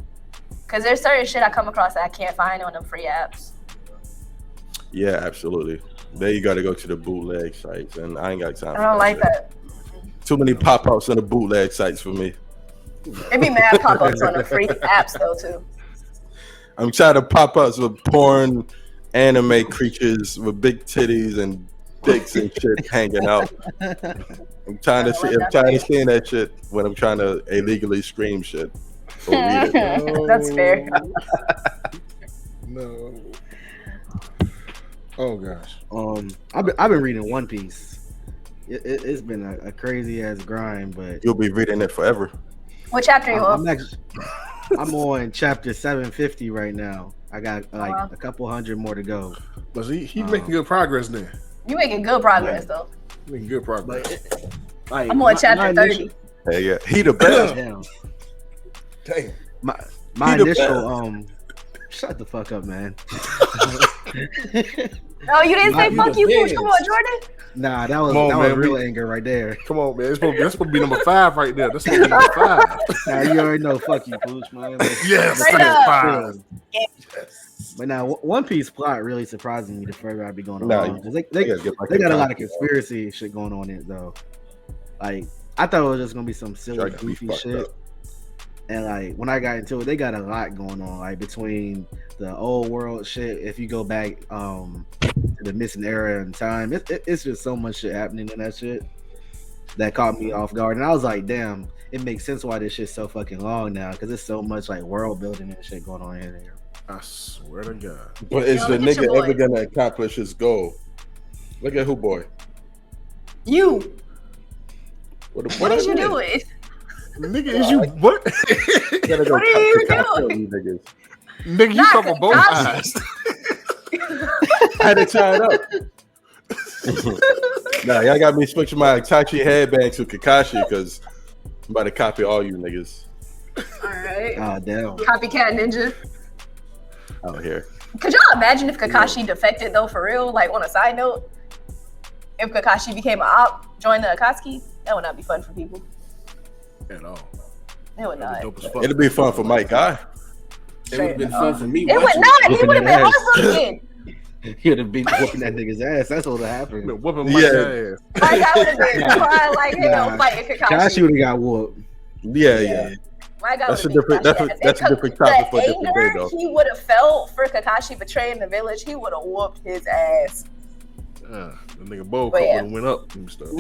Because there's certain shit I come across that I can't find on them free apps. Yeah, absolutely. There you got to go to the bootleg sites, and I ain't got time. I don't like that. Too many pop-ups on the bootleg sites for me. It be mad pop-ups on the free apps though too. I'm trying to pop-ups with porn, anime creatures with big titties and dicks and shit hanging out. I'm tired of seeing that shit when I'm trying to illegally stream shit. Or read it. That's fair. No. Oh gosh. I've been reading One Piece. It's been a crazy ass grind, but You'll be reading it forever. What chapter you on? I'm on chapter 750 right now. I got a couple hundred more to go. But he's making good progress then. You making good progress though. Making good progress. I'm on chapter 30. Hey, yeah, he the best. Damn. Damn. My He the initial shut the fuck up, man. Oh, you didn't say fuck you, Pooch. Come on, Jordan. Nah, that was Come on, man, real anger right there. Come on, man. That's supposed to be number 5 right there. That's supposed to be number 5. Now you already know, fuck you, Pooch, man. Yes, Straight up. 5. But now, One Piece plot really surprising me the further I be going Nah, along. 'Cause they gotta get back got in a lot of contact. conspiracy shit going on in it though. Like I thought it was just gonna be some silly, Sure, I can be goofy fucked shit. up. And like when I got into it, they got a lot going on. Like between the old world shit, if you go back to the missing era in time, it's just so much shit happening in that shit that caught me off guard. And I was like, damn, it makes sense why this shit's so fucking long now because there's so much like world building and shit going on in there. I swear to God. But is Yo, the look at your nigga ever boy. gonna accomplish his goal? Look at who boy. You. What is you I doing? Nigga, is you what? Gotta go What are you cocktail doing? these niggas. Nigga, you Not cover both Kakashi. eyes. I had to tie it up. Nah, y'all got me switching my Itachi headband to Kakashi because I'm about to copy all you niggas All right. Oh damn. Copycat ninja. out here. Could y'all imagine if Kakashi defected though, for real? Like on a side note, if Kakashi became an op, joined the Akatsuki, that would not be fun for people. At all. It would not. Dope as fuck. It'll be fun for Mike Guy. It would have been fun for me. It would watching not. He Whooping would have that been ass. heartbroken. He would have been whooping that nigga's ass. That's what would have happened. Been whooping my ass. Like I would have been crying like hell, Nah. fighting Kakashi Kakashi. would have got whooped. Yeah. Like, That's a different- that's a different topic for a different day, though. He would have felt for Kakashi betraying the village. He would have whooped his ass. The nigga bowl But cup yeah. would have went up and stuff.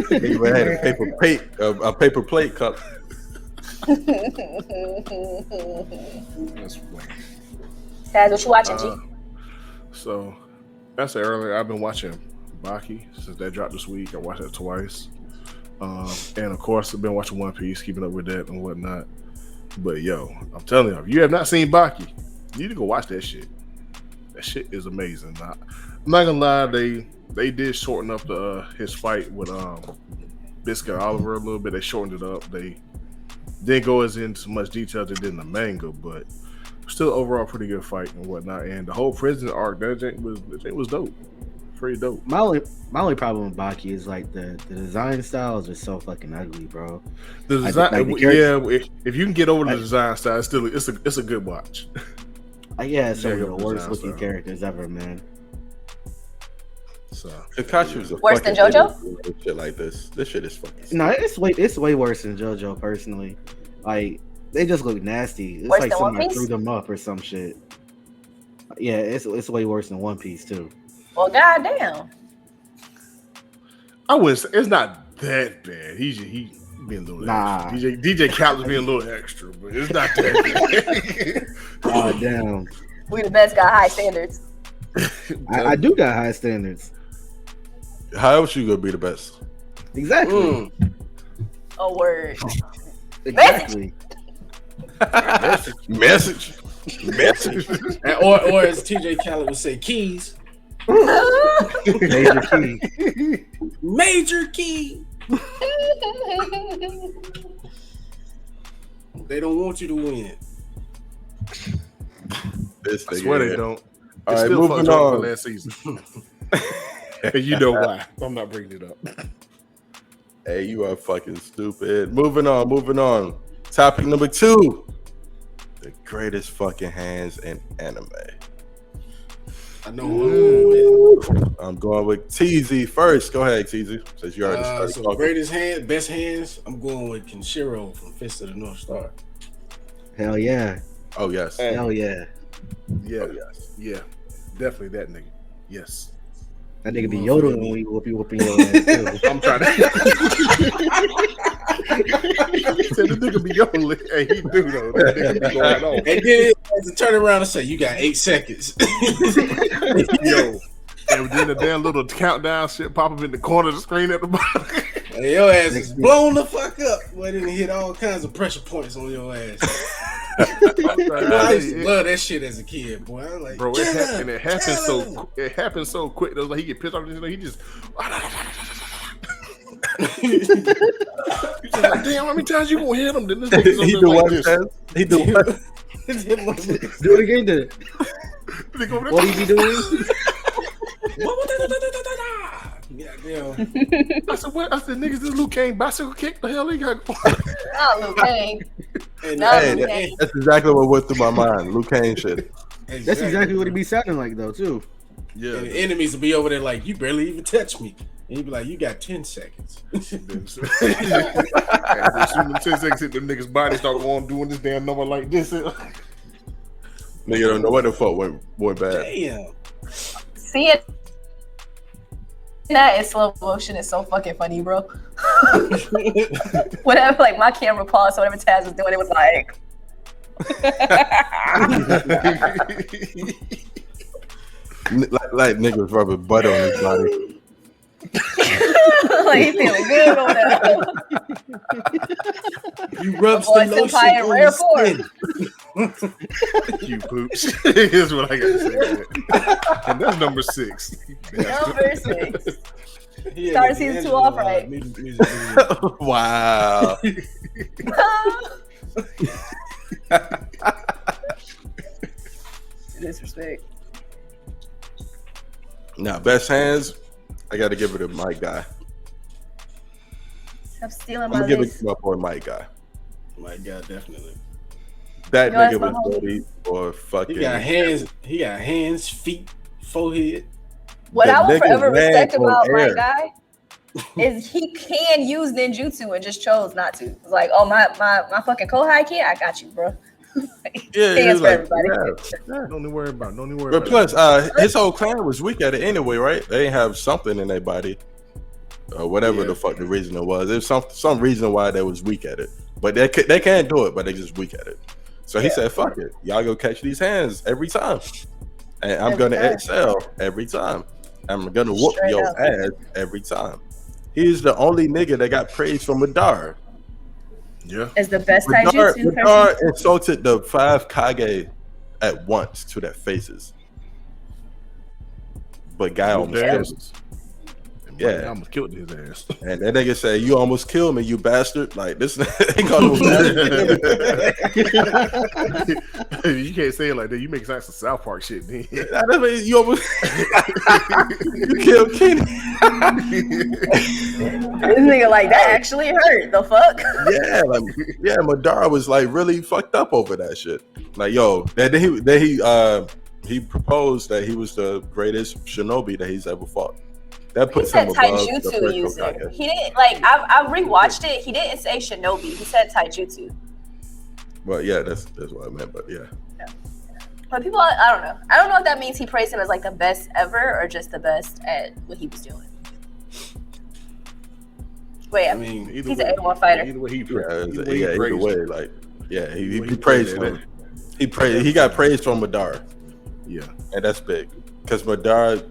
He would have had a paper plate cup. That's funny. Taz, what you watching, G? So, that's earlier. I've been watching Baki since that dropped this week. I watched it twice. And of course, I've been watching One Piece, keeping up with that and whatnot. But yo, I'm telling you, if you have not seen Baki, you need to go watch that shit. That shit is amazing. I'm not gonna lie, they did shorten up his fight with Biscuit Oliver a little bit. They shortened it up. They didn't go as into much detail as they did in the manga, but still overall pretty good fight and whatnot. And the whole prison arc, that was dope. Pretty dope. My only problem with Baki is like the design style is just so fucking ugly, bro. The I design, think, like, the character- if you can get over the design style, it's a good watch. Yeah, some Yeah, of the worst design looking style. characters ever, man. So Kakashi was a Worse than fucking JoJo? idiot doing shit like this. This shit is fucking. No, it's way worse than JoJo personally. Like they just look nasty. It's Worse like than One somebody Piece? threw them up or some shit. Yeah, it's way worse than One Piece too. Well, goddamn. I wouldn't say it's not that bad. He being a little Nah. extra. DJ Khaled's being a little extra, but it's not that bad. Oh damn. We the best, got high standards. I do got high standards. How else you gonna be the best? Exactly. A word. Exactly. Message. or as TJ Khaled would say, keys. Major key. Major key. They don't want you to win. This I nigga swear they here. don't. All It's right, still moving fucked up for on. last season. And you know why? I'm not bringing it up. Hey, you are fucking stupid. Moving on. Topic number 2. The greatest fucking hands in anime. I know who I'm going with TZ first. Go ahead, TZ. Since you already I'm going started with. So talking. greatest hand, best hands. I'm going with Kenshiro from Fist of the North Star. Hell yeah. Oh yes. Hell yeah. Yeah, Oh, yes. yeah, definitely that nigga. Yes, That nigga be yodeling when you whooping your ass too. I'm trying to. Said the nigga be yodeling. Hey, he do though. That nigga be going on. And then it has to turn around and say, "You got 8 seconds." Yo, and then the damn little countdown shit pop up in the corner of the screen at the bottom. And your ass is blown the fuck up. Boy, then hit all kinds of pressure points on your ass. I used to love that shit as a kid, boy. I was like, Bro, "Kill it happened him, kill him." it happened so quick. It was like he get pissed off. He just. He's just like, damn, how many times you gonna hit him? Then this nigga's He over do there like what? this. Fez? He do what? Do it again then. Nigga over there- What is he doing? Goddamn. I said, what? I said, niggas, this Luke Kane bicycle kick. The hell he got? Not Luke Kane. And No, Hey, Luke that- Kane. that's exactly what went through my mind. Luke Kane shit. That's exactly what he be sounding like though too. Yeah. And the enemies will be over there like, "You barely even touch me." And you be like, "You got 10 seconds." As soon as 10 seconds hit, them niggas' bodies start going doing this damn number like this. Nigga don't know what the fuck went bad. Damn. Seeing that in slow motion is so fucking funny, bro. Whatever, like my camera paused, so whatever Taz was doing, it was like, like niggas rubbing butter on his body. Like, he feeling good on that. You rub some lotion on your skin. You poops. Here's what I got to say. That. And that's number 6. Number 6. Started season 2 off right. Wow. Disrespect. Now, best hands, I got to give it to my guy. Stop stealing I'm my gonna give it list. to my boy, my guy. My God, definitely. That Yours, nigga my was homie. ready for fucking. He got hands, feet, forehead. What The I will nigga forever ran respect on about my air. guy is he can use ninjutsu and just chose not to. It's like, oh, my fucking Kohai kid, I got you, bro. Yeah, he Hands was for like, everybody. yeah. Don't even worry about it. Don't even worry But about plus, his whole clan was weak at it anyway, right? They didn't have something in their body, or whatever the fuck the reason it was. There's some reason why they was weak at it, but they can't do it, but they just weak at it. So he said, "Fuck it, y'all go catch these hands every time, and I'm gonna excel every time. I'm gonna whoop Straight your up. ass every time." He's the only nigga that got praise from Madara. it. Yeah. As the best taijutsu person. Madara insulted the 5 Kage at once to their faces, but guy Whoop almost their killed him. asses. And Yeah. I almost killed his ass. And that nigga say, "You almost killed me, you bastard!" Like this, ain't got no bastard. You can't say it like that. You make sense of South Park shit. Then. I mean, you almost you killed Kenny. This nigga like that actually hurt. The fuck? Yeah, Madara was like really fucked up over that shit. Like, yo, then he proposed that he was the greatest shinobi that he's ever fought. That He puts said him above the taijutsu first user. Hokage. He didn't like. I rewatched it. He didn't say shinobi. He said taijutsu. Well, yeah, that's what I meant. But yeah, But people, I don't know. I don't know if that means he praised him as like the best ever or just the best at what he was doing. Wait, I mean, Either he's way, an A1 fighter. Either way, he either way, like, yeah, he He praised praised him. He got praised from Madara, Yeah. and that's big because Madara.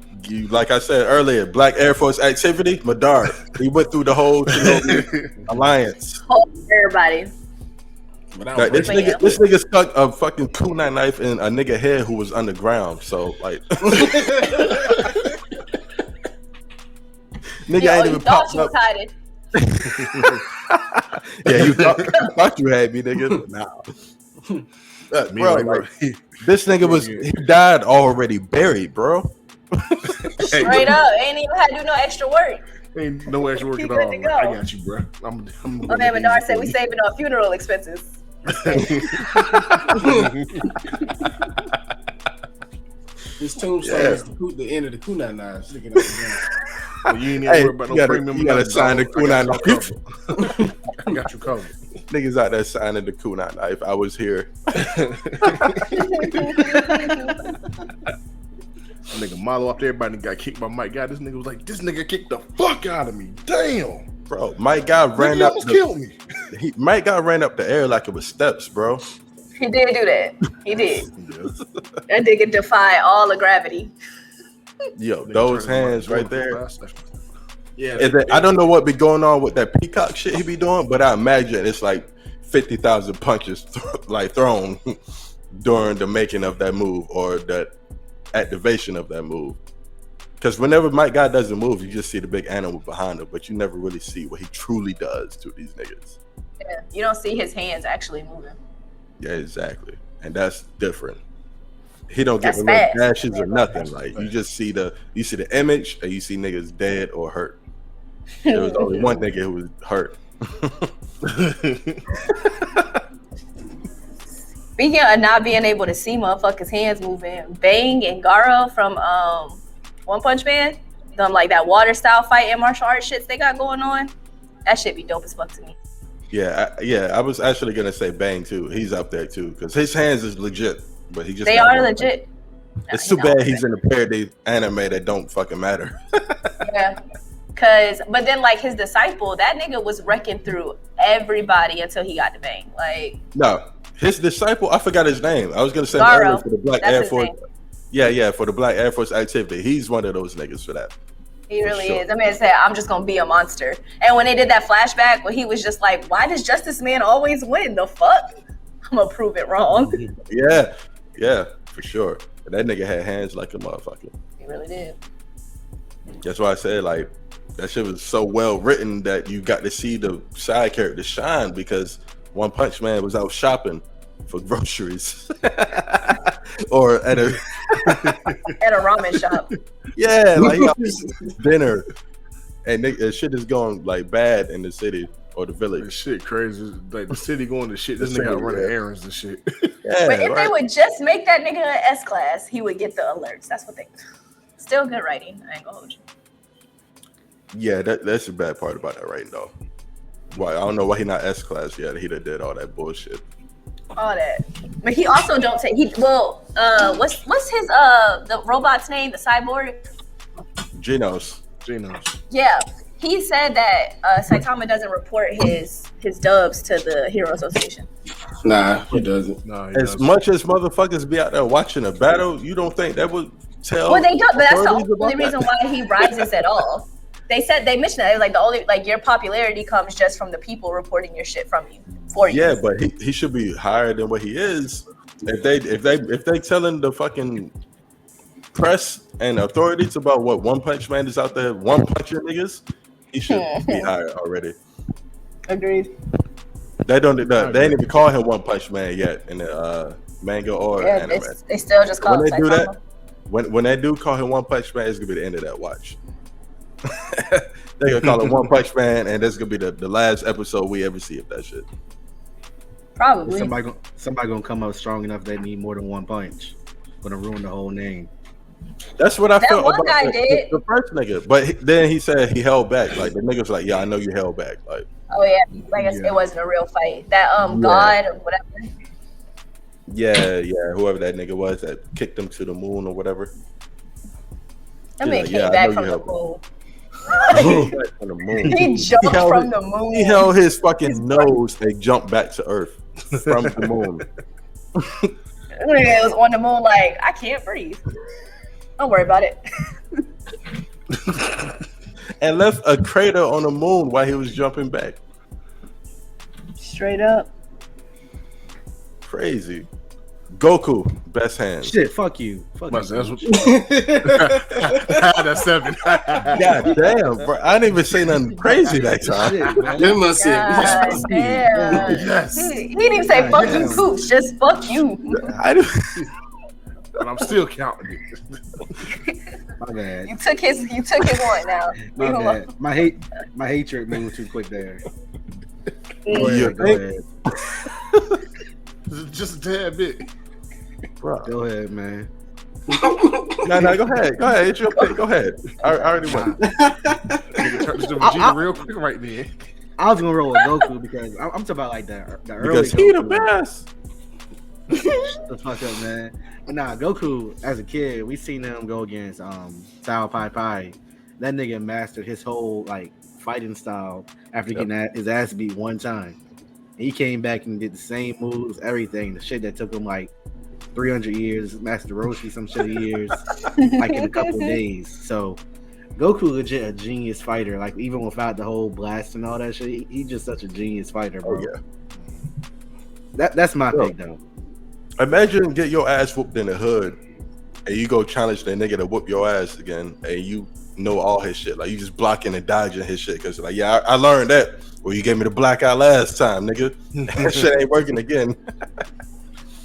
Like I said earlier, Black Air Force activity, Madara. He went through the whole Shinobi alliance. Everybody. Like, this nigga stuck a fucking kunai knife in a nigga head who was underground. So like, nigga ain't even thought popped you up. was hiding. Yeah, you thought you had me, nigga. Nah. Bro, like, this nigga he died already buried, bro. Straight up. Ain't even had to do no extra work. Ain't no extra work He at good all. to go. I got you, bro. I'm Oh man, Madara said we saving on funeral expenses. His tombstone is the end of the kunai knife sticking out the ground. Well, you ain't even worried about no premium. You gotta sign the kunai knife. I got you covered. Niggas out there signing the kunai knife. I was here. Nigga Milo up there, everybody got kicked by Mike Guy. This nigga was like, this nigga kicked the fuck out of me. Damn. Bro, Mike Guy ran up. Killed me. Mike Guy ran up the air like it was steps, bro. He did do that. He did. That nigga defy all the gravity. Yo, those hands right there. Yeah, I don't know what be going on with that peacock shit he be doing, but I imagine it's like 50,000 punches thrown during the making of that move or that activation of that move. Because whenever Mike Guy does a move, you just see the big animal behind him, but you never really see what he truly does to these niggas. Yeah, you don't see his hands actually moving. Yeah, exactly, and that's different. He don't give That's a little fast. dashes or nothing. Like you just see the image, and you see niggas dead or hurt. There was only one nigga who was hurt. Speaking of not being able to see motherfuckers' hands moving, Bang and Garo from One Punch Man, them like that water style fight and martial arts shits they got going on. That shit be dope as fuck to me. Yeah, I was actually gonna say Bang too. He's up there too because his hands is legit, but he just They are legit. It's too bad he's in a parody anime that don't fucking matter. Yeah. But then like his disciple, that nigga was wrecking through everybody until he got to Bang. Like No, his disciple, I forgot his name. I was gonna say Garo. earlier for the Black That's Air his Force. name. Yeah, for the Black Air Force activity. He's one of those niggas for that. He really sure. is. That man said, I'm just going to be a monster. And when they did that flashback where he was just like, why does Justice Man always win? The fuck? I'm going to prove it wrong. Yeah, for sure. And that nigga had hands like a motherfucker. He really did. That's why I said, like, that shit was so well written that you got to see the side character shine because One Punch Man was out shopping for groceries. Or at a ramen shop. Yeah, like dinner, and shit is going like bad in the city or the village. This shit crazy. Like the city going to shit. This nigga out running errands and shit. Yeah, but if they would just make that nigga an S class, he would get the alerts. That's what they. Still good writing. I ain't gonna hold you. Yeah, that's the bad part about that writing though. Why I don't know why he not S class yet. He done did all that bullshit. All that, but he also don't say he. Well, what's his the robot's name? The cyborg. Genos. Yeah, he said that Saitama doesn't report his dubs to the Hero Association. Nah, he doesn't. Much as motherfuckers be out there watching a battle, you don't think that would tell? Well, they don't. But that's the only reason why he rises at all. They mentioned that like the only like your popularity comes just from the people reporting your shit from you for you. Yeah, but he should be higher than what he is. If they telling the fucking press and authorities about what One Punch Man is out there one punching niggas, he should be higher already. Agreed. They ain't even call him One Punch Man yet in the manga or anime. They still just call him when they do Saitama. that. When they do call him One Punch Man, it's gonna be the end of that watch. They gonna call it One Punch Man, and that's gonna be the last episode we ever see of that shit. Probably. Somebody gonna come up strong enough they need more than one punch. Gonna ruin the whole name. That's what I felt one about guy the first nigga. But then he said he held back. Like the nigga was like, "Yeah, I know you held back." Like, oh yeah, like it wasn't a real fight. That God or whatever. Yeah, whoever that nigga was that kicked him to the moon or whatever. That man came back from the moon. He jumped from the moon. He held his fucking nose. They jumped back to Earth from the moon. It was on the moon. Like I can't breathe. Don't worry about it. And left a crater on the moon while he was jumping back. Straight up. Crazy. Goku, best hands. Shit, fuck you. Fuck you. That's what That's 7. God damn, bro. I didn't even say nothing crazy that time. Damn. Yes. He didn't even say fuck you, Cooch. Just fuck you. But I'm still counting it. My bad. You took his one now. My bad. My hatred moved too quick there. Go ahead. Just a tad bit. Bro. Go ahead, man. No, go ahead. It's your pick. Go ahead. I already won. Turn this to Vegeta real quick right there. I was gonna roll with Goku because I'm talking about like the early. Because he the best. The fuck up, man. But nah, Goku as a kid, we seen him go against Sao Pai Pai. That nigga mastered his whole like fighting style after getting his ass beat one time. And he came back and did the same moves, everything. The shit that took him like 300 years, Master Roshi some shit years, like in a couple days. So Goku legit a genius fighter. Like even without the whole blast and all that shit, he just such a genius fighter, bro. Oh, yeah. That's my pick though. Imagine get your ass whooped in the hood, and you go challenge that nigga to whoop your ass again, and you know all his shit. Like you just blocking and dodging his shit because like, yeah, I learned that. Well, you gave me the blackout last time, nigga. That shit ain't working again.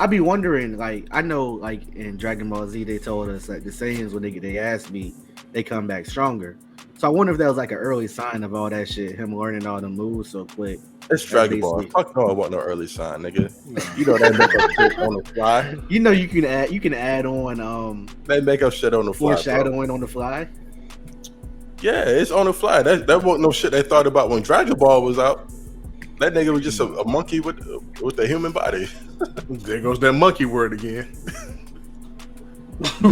I be wondering, like, I know, like in Dragon Ball Z, they told us like the Saiyans when they get their ass beat, they come back stronger. So I wonder if that was like an early sign of all that shit, him learning all the moves so quick. It's Dragon Ball. Fuck no, I want no early sign, nigga. You know they make up shit on the fly. You know you can add on They make up shit on the fly. Foreshadowing on the fly. Yeah, it's on the fly. That wasn't no shit they thought about when Dragon Ball was out. That nigga was just a monkey with a human body. There goes that monkey word again.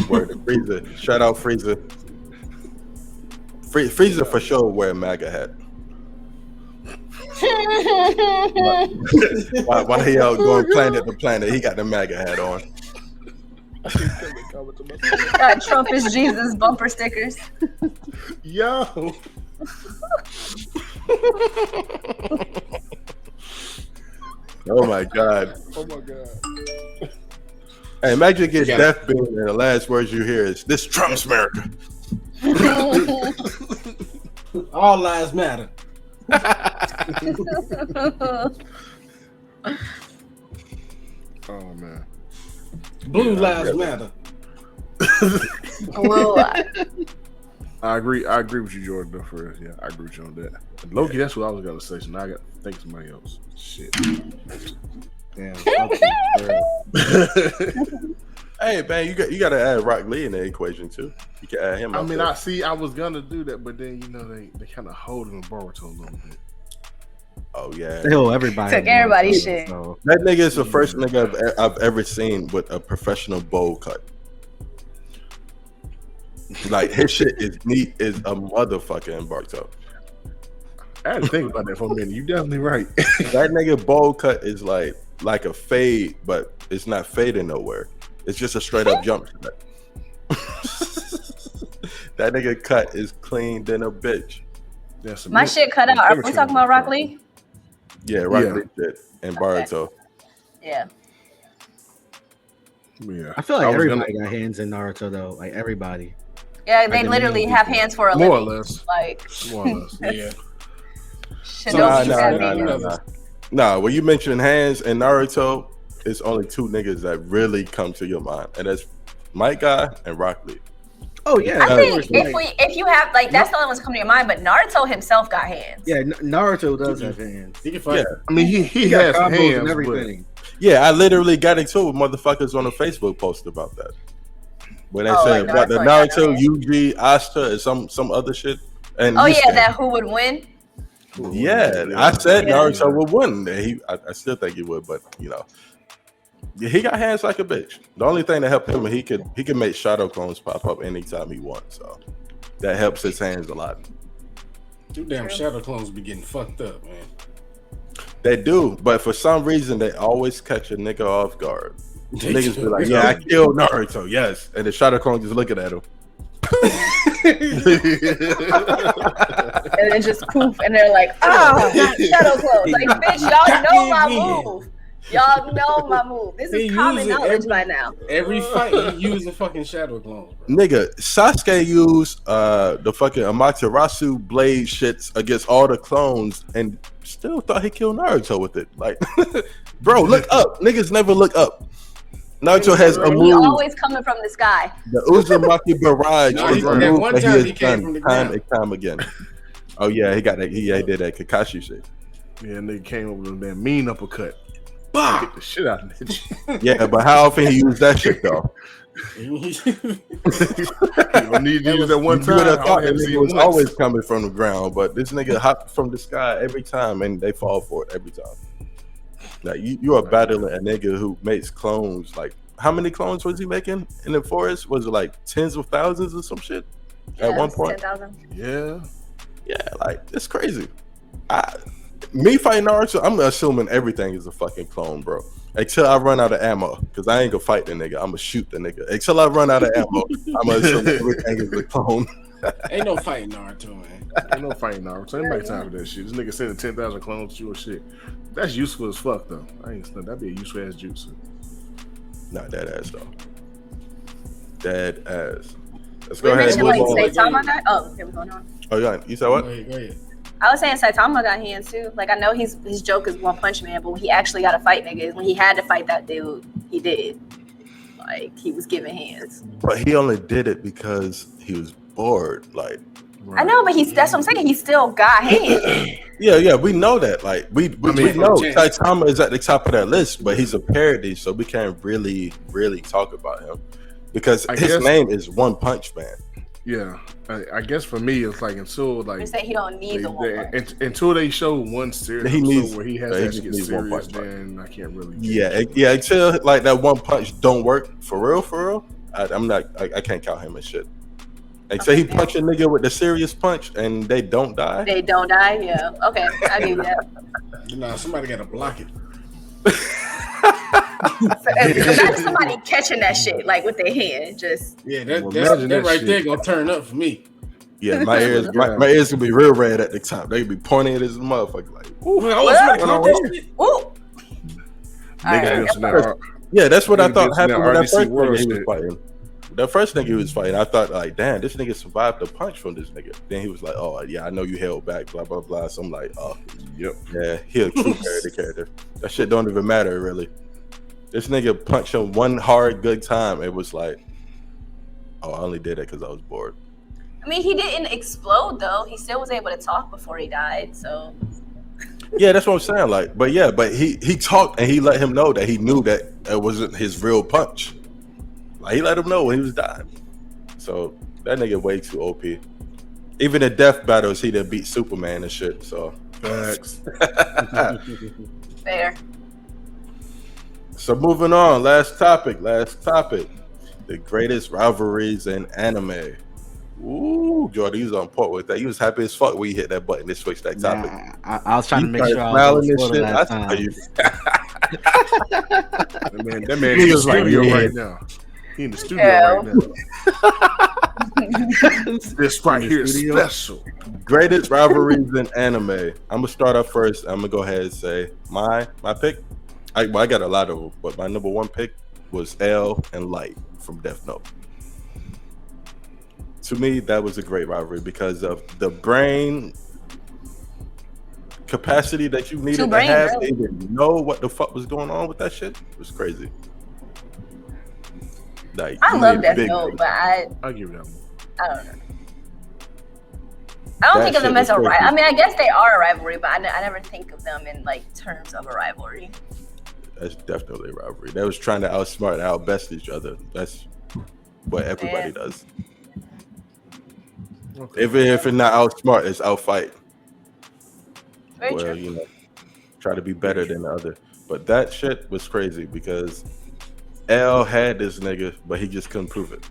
Word to Frieza. Shout out Frieza. Frieza for sure wear a MAGA hat. Why he out going planet to planet? He got the MAGA hat on. Got Trump is Jesus bumper stickers. Yo. Oh my god. Oh my god. Hey, imagine getting death beam and the last words you hear is "This Trump's America." All lives matter. Oh man. Blue lives matter. Blue lives. I agree with you, Jordan. Though, for real. Yeah, I agree with you on that. And Loki, that's what I was gonna say. So now I got to think of somebody else. Shit. Damn. Hey man, you got to add Rock Lee in the equation too. You can add him. I mean, I was gonna do that, but then they kind of hold him in Boruto a little bit. Oh yeah, Still, everybody Took everybody's shit. So. that nigga is the first nigga I've ever seen with a professional bowl cut. Like his shit is neat as a motherfucker in Boruto. I had to think about that for a minute. You definitely right. That nigga bowl cut is like a fade, but it's not fading nowhere. It's just a straight up jump shot. That nigga cut is clean than a bitch. My shit cut out. Are we talking about Rock Lee? Yeah, Rock Lee shit and Boruto. Yeah. Yeah. I feel like everybody got hands in Naruto though. Like everybody. Yeah, they literally have hands for a living. More or less. Like, more or less. Yeah. Nah, when you mention hands in Naruto, it's only two niggas that really come to your mind, and that's Might Guy and Rock Lee. Oh yeah. I think if you have like that's the only ones that come to your mind, but Naruto himself got hands. Yeah, Naruto does have hands. He can fight. Yeah. I mean, he has combos hands and everything. Yeah, I literally got into it with motherfuckers on a Facebook post about that. When they said like what the Naruto, Naruto, Yuji, Asta, and some other shit. And that who would win? Yeah, I said Naruto would win. I still think he would, but you know, he got hands like a bitch. The only thing that helped him, he could make shadow clones pop up anytime he wants. So that helps his hands a lot. Two damn shadow clones be getting fucked up, man. They do, but for some reason they always catch a nigga off guard. Niggas be like, "Yeah, I killed Naruto, yes," and the shadow clone just looking at him. And then just poof, and they're like, shadow clones. Like, bitch, y'all know my move. Y'all know my move. This is common knowledge by now. Every fight, he using fucking shadow clones. Nigga, Sasuke used the fucking Amaterasu blade shits against all the clones and still thought he killed Naruto with it. Like, bro, look up. Niggas never look up. Naruto has a move. He always coming from the sky. The Uzumaki barrage is a move that he has done time and time again. Oh yeah, he got that. He did that Kakashi shit. Yeah, nigga came up with that mean uppercut. Get the shit out of it. Yeah, but how often he used that shit though? You don't need to use that one time. You would have thought that nigga was always coming from the ground, but this nigga hopped from the sky every time, and they fall for it every time. Like you are battling a nigga who makes clones. Like, how many clones was he making in the forest? Was it like tens of thousands or some shit at one point? 10,000. Yeah, like it's crazy. Me fighting Naruto, I'm assuming everything is a fucking clone, bro. Until I run out of ammo, because I ain't gonna fight the nigga. I'm gonna shoot the nigga. Until I run out of ammo, I'm gonna assume everything is a clone. Ain't no fighting Naruto, man. Ain't no fighting Naruto. Ain't nobody time for that shit. This nigga sending 10,000 clones to you or shit. That's useful as fuck, though. That'd be a useful ass jutsu. Not dead ass though. Dead ass. Let's go ahead. Like Saitama got. Oh, here we go on. Oh yeah, you said what? Go ahead. I was saying Saitama got hands too. Like, I know his joke is One Punch Man, but when he actually got to fight niggas, when he had to fight that dude, he did. Like, he was giving hands. But he only did it because he was bored. Like, I know, but that's what I'm saying. He still got hands. Yeah, we know that. Like, we know Saitama is at the top of that list, but he's a parody, so we can't really talk about him because his name is One Punch Man. Yeah, I guess for me it's like until like they say he don't need the one punch. Until they show one series where he has to get serious, then I can't really. Yeah. Until like that one punch don't work for real. I can't count him as shit. Like, say he punch a nigga with the serious punch and they don't die. They don't die. Yeah. Okay, I give you that. Nah, somebody gotta block it. Imagine somebody catching that shit like with their hand. Just that right there gonna turn up for me. Yeah, my ears gonna be real red at the top. They be pointing at this motherfucker like, yeah, that's what I thought happened with that first nigga he was fighting. The first nigga he was fighting, I thought like, damn, this nigga survived the punch from this nigga. Then he was like, oh yeah, I know you held back, blah blah blah. So I'm like, oh, yep, yeah, he a true character. That shit don't even matter really. This nigga punched him one hard good time. It was like, oh, I only did it because I was bored. I mean, he didn't explode though. He still was able to talk before he died. So yeah, that's what I'm saying. Like, but he talked and he let him know that he knew that it wasn't his real punch. Like, he let him know when he was dying. So that nigga way too OP. Even in death battles, he done beat Superman and shit. So facts. Fair. So moving on, last topic. The greatest rivalries in anime. Ooh, Jordan, he was on point with that. He was happy as fuck when you hit that button to switch that topic. I was trying to make sure I was smiling last time. That man in the studio right now. He in the studio right now. This right here is special. Greatest rivalries in anime. I'm gonna start off first. I'm gonna go ahead and say my pick. I got a lot of them, but my number one pick was L and Light from Death Note. To me, that was a great rivalry because of the brain capacity that you needed to have. They didn't know what the fuck was going on with that shit. It was crazy. Like, I love Death Note, but I'll give it that one. I don't know. I don't think of them as a rivalry. I mean, I guess they are a rivalry, but I never think of them in like terms of a rivalry. That's definitely a rivalry. They was trying to outsmart and outbest each other. That's what everybody does. Okay. If it's not outsmart, it's outfight. Very true. You know, try to be better than the other. But that shit was crazy because L had this nigga, but he just couldn't prove it.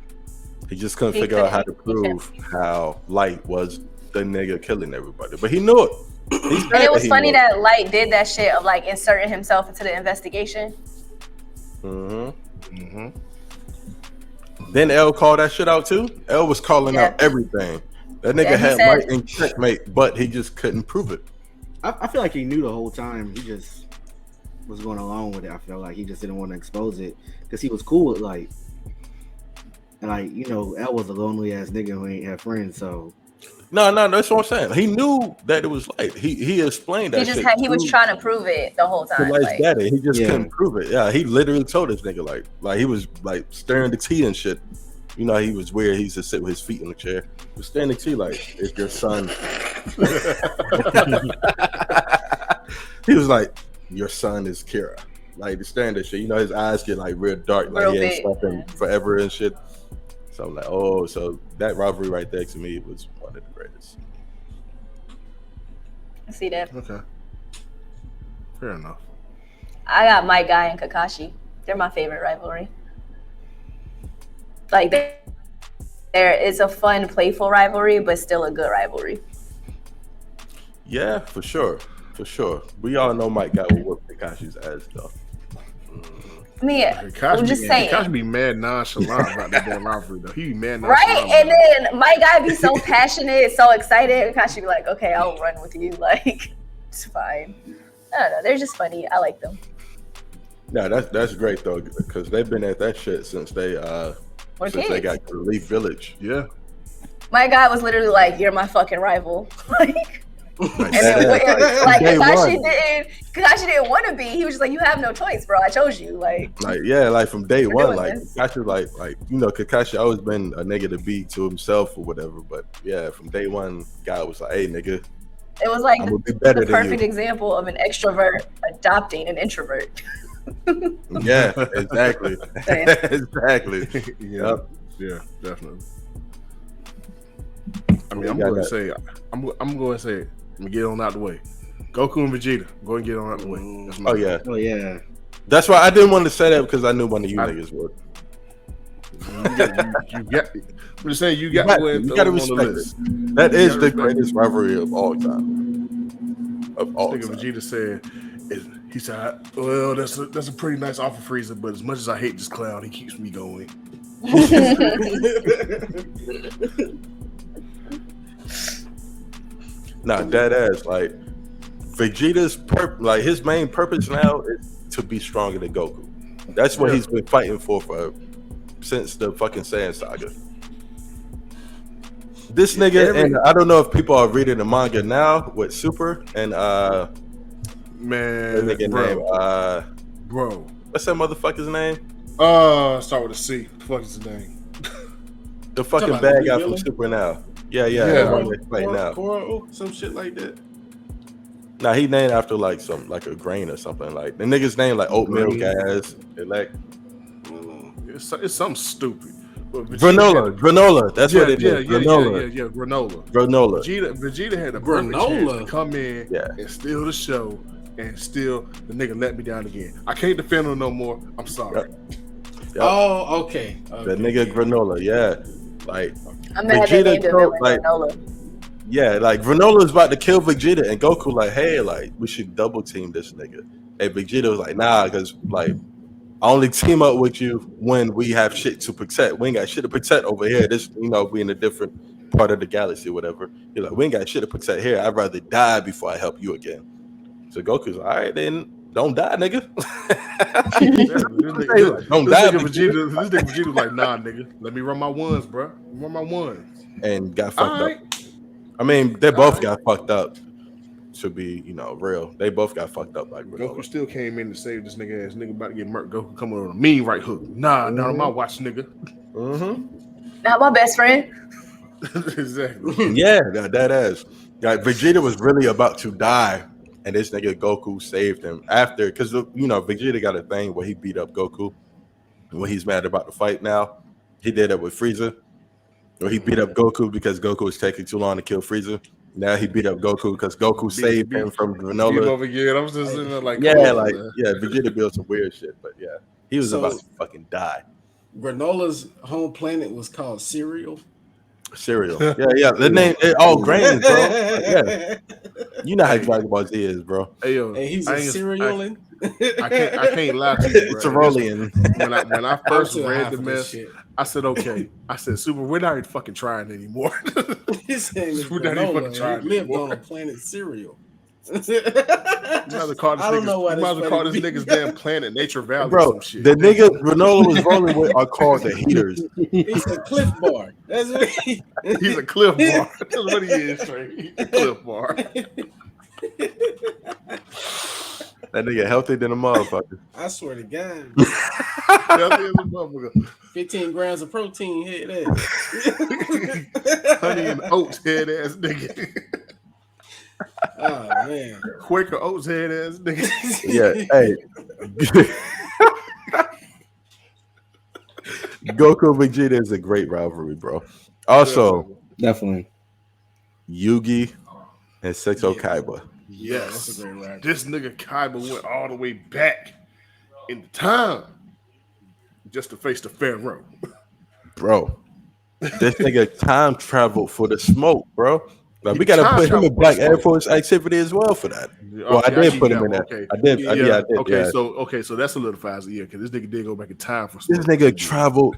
He just couldn't figure out how to prove how Light was the nigga killing everybody. But he knew it. And it was funny that Light did that shit of like inserting himself into the investigation. Then L called that shit out too. L was calling out everything. That nigga had Light in checkmate, but he just couldn't prove it. I feel like he knew the whole time. He just was going along with it. I feel like he just didn't want to expose it because he was cool with Light. And like, you know, L was a lonely ass nigga who ain't have friends, so. No, that's what I'm saying. He knew that it was Light. He explained that. He was trying to prove it the whole time. Light's daddy. He just couldn't prove it. Yeah, he literally told this nigga like he was like staring the tea and shit. You know, he was weird. He used to sit with his feet in the chair. He was staring the tea like, it's your son. He was like, your son is Kira. Like, the staring that shit. You know, his eyes get like real dark, like he ain't slept in forever and shit. So I'm like, oh, so that rivalry right there to me was one of the greatest. I see that. Okay. Fair enough. I got my guy and Kakashi. They're my favorite rivalry. Like, there is a fun, playful rivalry, but still a good rivalry. Yeah, for sure. We all know Mike got to whoop Kakashi's ass though. I mean, I'm just saying. Kakashi be mad nonchalant about that damn rivalry though. He be mad nonchalant. Right? And then my guy be so passionate, so excited. Kakashi be like, okay, I'll run with you. Like, it's fine. I don't know. They're just funny. I like them. Yeah, that's great though, because they've been at that shit since they got to Leaf Village. Yeah. My guy was literally like, "You're my fucking rival." Like, and then like Kakashi didn't want to be. He was just like, "You have no choice, bro. I chose you." Like from day one, like Kakashi, like you know, Kakashi always been a nigga to be to himself or whatever. But yeah, from day one, guy was like, "Hey, nigga." It was like the perfect example of an extrovert adopting an introvert. Yeah, exactly. Exactly. Yep. Yeah, definitely. I mean, I'm going to say, I'm going to get on out the way. Goku and Vegeta, go and get on out the way. Oh yeah. That's why I didn't want to say that because I knew one of you niggas would. You got. I'm just saying, you got to respect it. That is the greatest rivalry of all time. Of all time. Vegeta said, he said, "Well, that's a pretty nice offer, Frieza, but as much as I hate this clown, he keeps me going." Nah, dead ass. Like Vegeta's his main purpose now is to be stronger than Goku. That's what he's been fighting for since the fucking Saiyan saga. This nigga, and I don't know if people are reading the manga now with Super and man, nigga name bro, what's that motherfucker's name? Start with a C. What the fuck is his name? The fucking bad guy from Super now. Yeah. Coral, some shit like that. Nah, he named after like a grain or something. Like the nigga's name like oatmeal gas. It's something stupid. Granola. That's what it is. Granola. Yeah, granola. Vegeta had a perfect chance to come in and steal the show, and still the nigga let me down again. I can't defend him no more. I'm sorry. Yep. Oh, okay. The nigga Granola, yeah. Like I'm mad they named the villain Granola. Yeah, like Granola was about to kill Vegeta, and Goku like, hey, like we should double team this nigga. And Vegeta was like, nah, because like I only team up with you when we have shit to protect. We ain't got shit to protect over here. This, we in a different part of the galaxy, or whatever. You're like, we ain't got shit to protect here. I'd rather die before I help you again. So Goku's like, all right, then don't die, nigga. Don't die, Vegeta. This nigga Vegeta was like, nah, nigga. Let me run my ones, bro. Run my ones. And got fucked up. I mean, they both got fucked up. To be, real, they both got fucked up. Like Goku still came in to save this nigga ass nigga about to get murked. Goku coming on a mean right hook. Nah, not on my watch, nigga. Not my best friend. Exactly. Yeah, that ass. Like Vegeta was really about to die, and this nigga Goku saved him after, because Vegeta got a thing where he beat up Goku when he's mad about the fight. Now he did that with Frieza, or he beat up Goku because Goku was taking too long to kill Frieza. Now he beat up Goku because Goku saved him from Granola. Over again. I'm just sitting there like, Vegeta built some weird shit, but yeah, he was about to fucking die. Granola's home planet was called Cereal. Yeah. The name, all grains, bro. Yeah, you know how Dragon Ball Z is, bro. Hey, yo, and he's a cerealin. I can't lie to you, bro. It's a rolling. When I first read the mess, I said, okay. I said, Super, we're not even fucking trying anymore. His name is we're not even fucking trying. He lived on a planet Cereal. You might as well call this nigga's damn planet Nature Valley. Bro, or some shit. The nigga Granola was rolling with are called the heaters. He's a Cliff Bar. That's what he's a Cliff Bar. That's what he is, straight. He's a Cliff Bar. That nigga healthy than a motherfucker. I swear to God. Healthy as a motherfucker. 15 grams of protein, head ass. Honey and oats, head ass nigga. Oh man. Quaker oats, head ass nigga. Yeah, hey. Goku Vegeta is a great rivalry, bro. Also, definitely Yugi and Sexo Kaiba. Yes, that's a great rivalry. This nigga Kaiba went all the way back in the time just to face the Pharaoh. Bro, this nigga time traveled for the smoke, bro. Like, we gotta put him in Black Air Force activity as well for that. Well, I did put him in that. Okay. I did. Okay, so that solidifies it, because this nigga did go back in time for smoke. This nigga traveled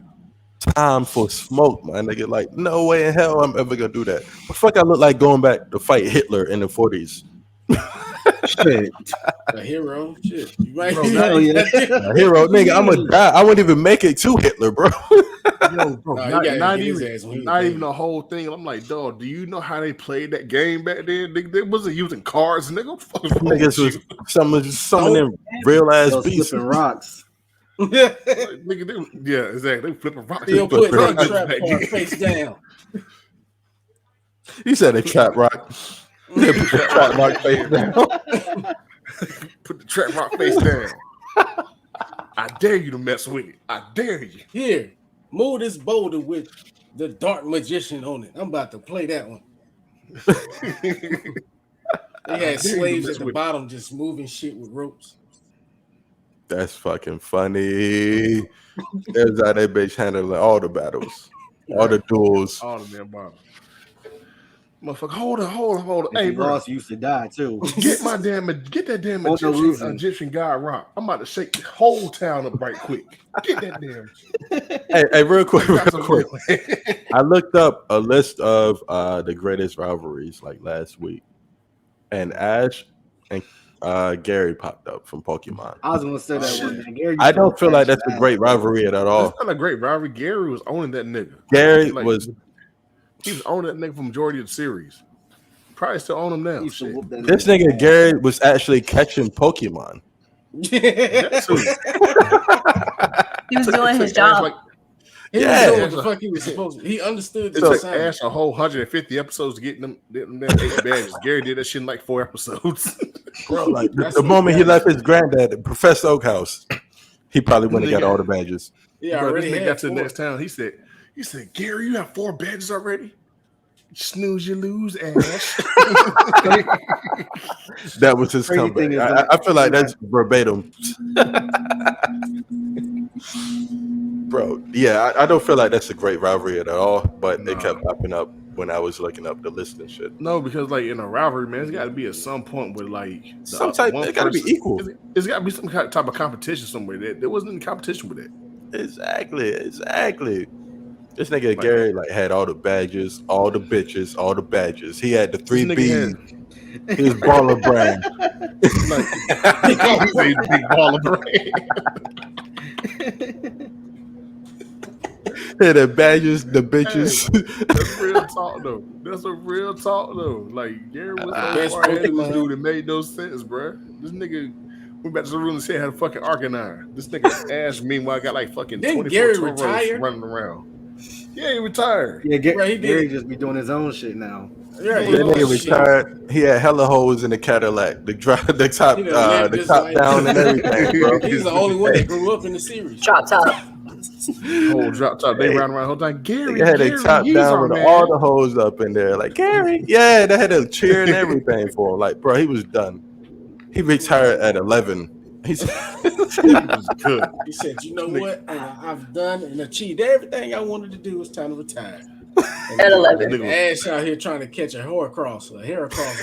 time for smoke, man. Nigga, like, no way in hell I'm ever gonna do that. The fuck I look like going back to fight Hitler in the 40s. Shit. A hero. Shit. You right. Bro, hell yeah. A hero, nigga. I'm gonna die. I wouldn't even make it to Hitler, bro. Yo, bro, not even the whole thing. I'm like, dog, do you know how they played that game back then? They wasn't using cards, nigga. Niggas was some of them real ass beasts and rocks. Nigga, yeah, exactly. They flipping rocks. They'll put that trap bar face down. He said they trap rock. Put the trap rock face down. Put the trap rock face down. I dare you to mess with it. I dare you. Here, move this boulder with the dark magician on it. I'm about to play that one. They had slaves at the bottom just moving shit with ropes. That's fucking funny. There's how that bitch handling all the battles, all the duels. All the damn bottles. Motherfucker, hold on. If Hey, you bro, lost, you used to die too. get that damn Oh, no losing. Egyptian god rock. I'm about to shake the whole town up right quick. Get that damn shit. Hey, real quick. Got some real- I looked up a list of the greatest rivalries like last week, and Ash and Gary popped up from Pokemon. I was gonna say that one. Man. Gary I used to don't feel like trash that's a ass. great rivalry at all. That's not a great rivalry. Gary was owning that nigga. Gary Like, was. He was owning that nigga for majority of the series. Probably still own him now. He used to Shit. whoop that This nigga Gary was actually catching Pokemon. That's who- He was doing his Ash job. like- He Yeah. was doing what the fuck he was supposed to. He understood It the took assignment. Ash a whole 150 episodes to get them 8 badges. Gary did that shit in like 4 episodes. Bro, like That's the what moment he Gary left did. his granddad, Professor Oakhouse, he probably went and got all the badges. Yeah, Bro, already this nigga had got to the 4. next town. He said, Gary, you have 4 badges already? Snooze, you lose, Ash. That was his Crazy comeback. thing is I that- feel like that's verbatim. Bro, yeah, I don't feel like that's a great rivalry at all, but it kept popping up when I was looking up the list and shit. No, because like in a rivalry, man, it's got to be at some point where like Some type, it gotta be equal. It's got to be some kind of type of competition somewhere. There wasn't any competition with it. Exactly. This nigga Gary like had all the badges, all the bitches, all the badges. He had the 3 This B's. nigga His baller brand. Like, he always say big ball of brain. Yeah, the badges, the bitches. That's real talk though. That's a real talk though. Like Gary was Best so far ahead of this Pokemon. dude. It made no sense, bro. This nigga went back to the room and said had a fucking Arcanine. This nigga Ash meanwhile got like fucking Didn't 24 Gary Toros retire? running around. Yeah, he retired. Yeah, Right, he did. Gary just be doing his own shit now. Yeah, That nigga retired. He had hella hoes in the Cadillac, the top, He done lived the his top life. down and everything, bro. He's the only one that grew up in the series. Drop top. Whole drop top. They ran around the whole time. Gary, They had a Gary, top he's down our with man. all the hoes up in there, like Gary. Yeah, they had a cheer and everything for him. Like, bro, he was done. He retired at 11. He He was good. He said, "You know what? I've done and achieved everything I wanted to do. It's time to retire." And At 11. and Ash out here trying to catch a Heracross, whatever the fuck.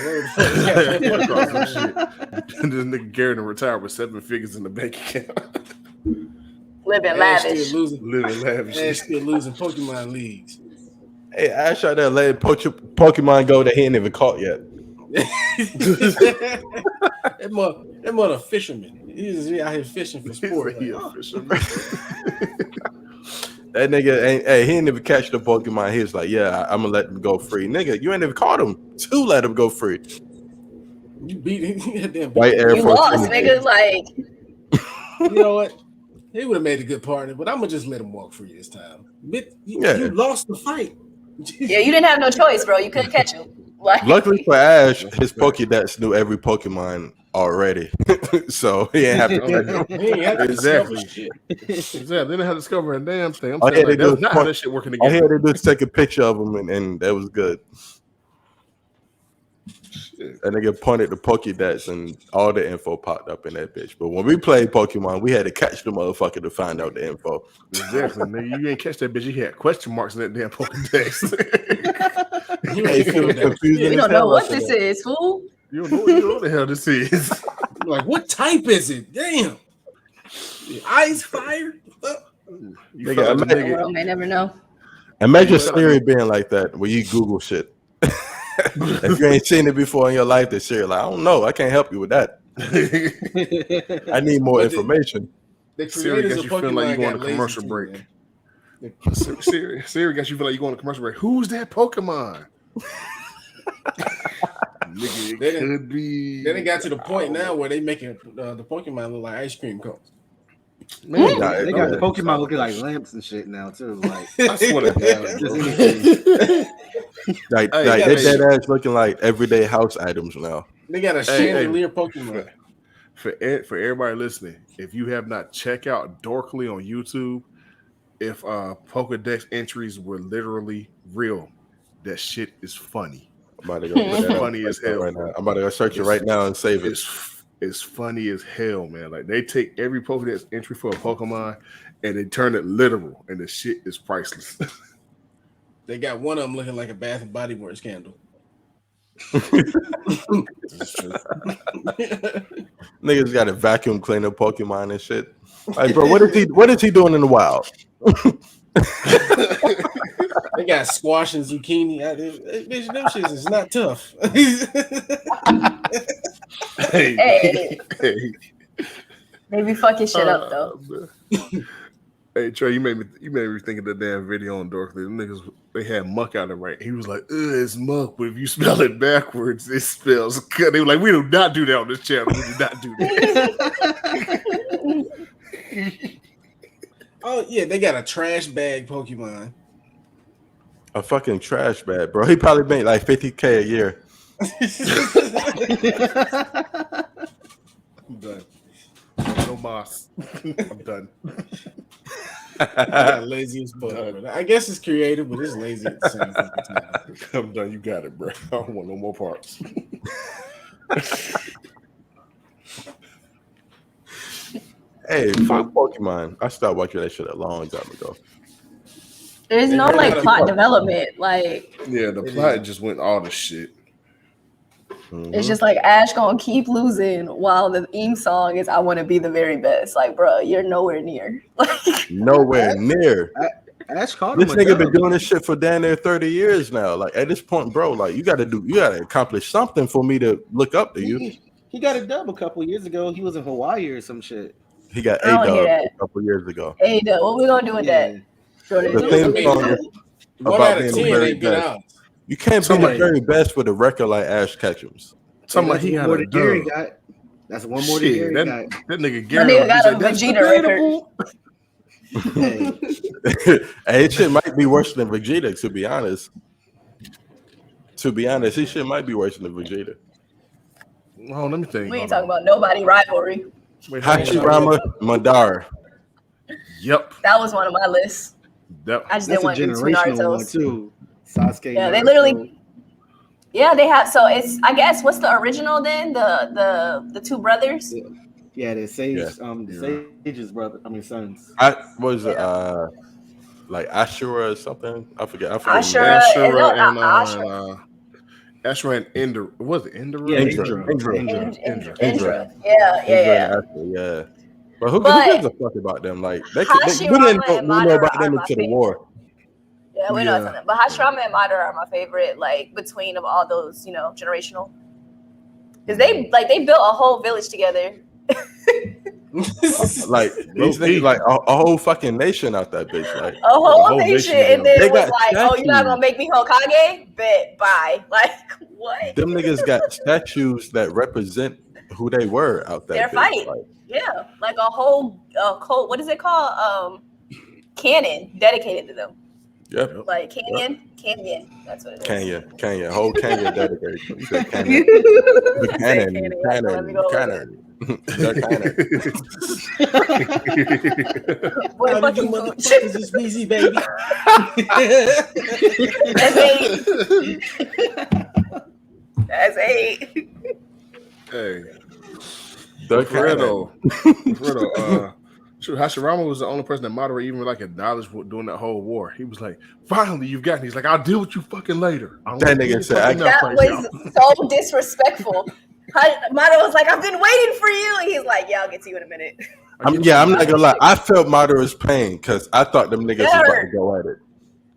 This nigga Gary done retired with 7 figures in the bank account. Living Ash lavish. still losing. Living lavish. Ash still llosing Pokemon leagues. Hey, Ash out there letting Pokemon go that he ain't even caught yet. that mother fisherman. He's out here fishing for sport. He a Like, fisherman. That nigga ain't. Hey, he ain't even catch the Pokemon. He was like, "Yeah, I'm gonna let him go free, nigga. You ain't even caught him to let him go free." you beat him. White Air You Force. lost, Energy. nigga. Like, You know what? He would have made a good partner, but I'm gonna just let him walk free this time. You lost the fight. yeah, you didn't have no choice, bro. You couldn't catch him. Like, Luckily for Ash, his Pokédex knew every Pokemon already, so he ain't have to. He ain't have to Exactly. discover shit. Exactly. They didn't have to discover a damn thing. I'm All he saying had to like, do that's was not how point- that shit working All he together. had to do is take a picture of him, and that was good. That nigga pointed the Pokédex, and all the info popped up in that bitch. But when we played Pokemon, we had to catch the motherfucker to find out the info. Exactly, nigga. You ain't catch that bitch. You had question marks in that damn Pokedex. You Hey, ain't feel feel that. confused you as don't hell know what after this that. is, fool. You don't know what the hell this is. Like, what type is it? Damn. Ice, fire? You Nigga, felt like the The nigga. world may never know. Imagine Well, Siri being like that where you Google shit. If you ain't seen it before in your life, then Siri like, I don't know, I can't help you with that. I need more But the- information. The Siri creators got of you feeling like Pokemon you going got to lazy commercial too, break. man. Siri got you feel like you going to commercial break. Who's that Pokemon? Nigga, it They done- could be. Then it got to the point now where they making the Pokemon look like ice cream cones. Man, Nah, They it- got yeah. the Pokemon looking like lamps and shit now too. Like, I swear to God, just bro. anything. Like, Hey, like hey. they dead ass looking like everyday house items now. They got a Hey, chandelier Pokemon. For everybody listening, if you have not, check out Dorkly on YouTube. If Pokedex entries were literally real, that shit is funny. I'm about to go put that up Funny as hell, right bro. now. I'm about to go search it right now and save it. is funny as hell, man. Like they take every Pokedex entry for a Pokemon and they turn it literal, and the shit is priceless. They got one of them looking like a Bath and Body Works candle. That's true. Niggas got a vacuum cleaner Pokemon and shit. Like, bro, what is he doing in the wild? They got squash and zucchini. Bitch, them shits is not tough. Hey. They be fucking shit up though. Hey Trey, you made me think of the damn video on Dorkly. Them niggas, they had muck out of right. He was like, it's muck, but if you spell it backwards, it spells cut. They were like, we do not do that on this channel. We do not do that. Oh yeah, they got a trash bag Pokemon. A fucking trash bag, bro. He probably made like $50K a year. I'm done. No moss. I'm done. Lazy as fuck. I guess it's creative, but it's lazy at the same fucking time. I'm done. You got it, bro. I don't want no more parts. Hey, fuck Pokemon. I stopped watching that shit a long time ago. There's no like plot development. Like Yeah, the plot just went all the shit. it's just like Ash gonna keep losing while the theme song is "I want to be the very best." Like, bro, you're nowhere near. Like Nowhere near. Ash called This him nigga been doing this shit for damn near 30 years now. Like at this point, bro, like you gotta accomplish something for me to look up to you. He got a dub a couple years ago. He was in Hawaii or some shit. He got I don't hear A-Dub that. a couple years ago. hey, dude, what we gonna do with that? The theme song is 1 about out being of the 10 very ain't good best. out. You can't be the very best with a record like Ash Ketchum's. Somebody he That's got one more a than Gary dub. got. That's one more than Gary That got. nigga My Gary nigga got a that's Vegeta record. debatable. Hey, Hey, it shit might be worse than Vegeta, to be honest. His shit might be worse than Vegeta. Oh, let me think. We ain't Hold talking on. about nobody rivalry. Wait, hold on. Hachirama Madara. Yep. That was one of my lists. That, I just that's didn't a want to do two generational one Naruto's. too. Sasuke. Yeah, they Naruto. literally. Yeah, they have. So it's. I guess what's the original then? The two brothers. Yeah, the Sage. Yeah. The Sage's brother. I mean, sons. What was it? Like Ashura or something? I forget. Ashura. Ashura No, and not Ashura. Ashura and Indra. Was it Indra? Yeah, Indra. Indra. Yeah. Yeah. But who But gives a fuck about them? Like we Hashirama didn't and know Madara about them are my into the favorite. war. Yeah, we know Yeah. something. But Hashirama and Madara are my favorite, like between of all those, generational. Because they built a whole village together. Like these niggas, like a whole fucking nation out that bitch. Like A whole whole nation, nation and then They it was got like, "Oh, you're not statues. gonna make me Hokage? Bet, bye." Like, what? them niggas got statues that represent who they were out that Their bitch. fight. Like, Yeah, like a whole, what is it called? Canon dedicated to them. yep. Like Canyon. That's what it is. Kenya, whole Kenya dedicated. You said Kenya. The cannon. Boy, All fucking you Pooch. motherfuckers is Weezy, baby. That's eight. Hey. The For real cannon. though. True, Hashirama was the only person that Madara even like acknowledged during that whole war. He was like, "Finally, you've gotten." He's like, "I'll deal with you fucking later." That nigga said, That was so disrespectful. Madara was like, "I've been waiting for you," and he's like, "Yeah, I'll get to you in a minute." I'm not gonna lie. I felt Madara's pain because I thought them niggas was about to go at it.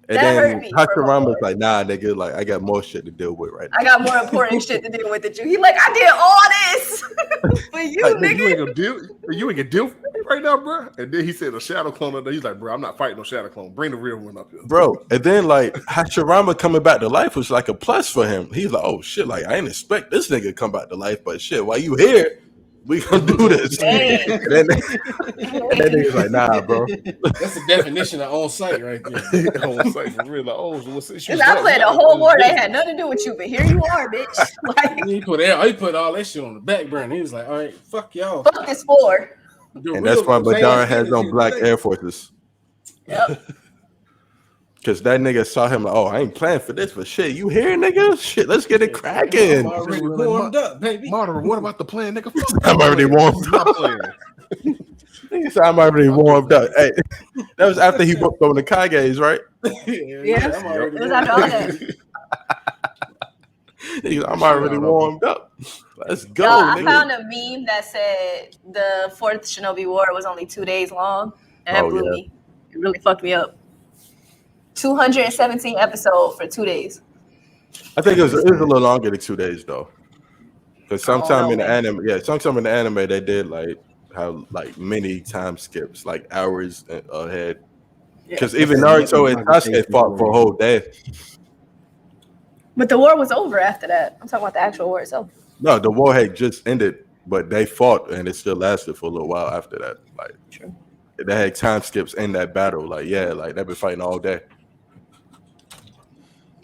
And That hurt then me, Hashirama was bro. like, "Nah, nigga, like I got more shit to deal with right now." I got more important shit to deal with than you. He like, I did all this for you, Like, nigga. you ain't gonna deal. You ain't gonna deal with me right now, bro. And then he said a shadow clone. He's like, "Bro, I'm not fighting no shadow clone. Bring the real one up here, Bro, and then like Hashirama coming back to life was like a plus for him. He's like, "Oh shit, like I didn't expect this nigga to come back to life, but shit, while you here, we gonna do this." Dang. And then nigga's like, "Nah, bro." That's the definition of on site right there. On site for real. Like, oh, so what's this? Because I played a whole war that had nothing to do with you, but here you are, bitch. Like, He put all that shit on the back burner. He was like, "All right, fuck y'all." fuck this war. The And real that's why fans Madara get has it on to black the Air Forces. Yep. Because that nigga saw him like, oh, I ain't playing for this, but shit, you here, nigga? Shit, let's get it cracking. I'm already warmed up, baby. Moderate, what about the plan, nigga? I'm already warmed up. Nigga said I'm already warmed up. Hey, that was after he booked on the Kages, right? Yeah, it was after all that. I'm already warmed up. Let's go. I found a meme that said the 4th Shinobi War was only 2 days long, and that blew me. It really fucked me up. 217 episodes for 2 days. I think it was a little longer than 2 days though, because sometime in the anime, they did like have like many time skips, like hours ahead. Because even Naruto and Sasuke fought for a whole day. But the war was over after that. I'm talking about the actual war itself. No, the war had just ended, but they fought and it still lasted for a little while after that. Like, true. They had time skips in that battle. Like, yeah, like they've been fighting all day.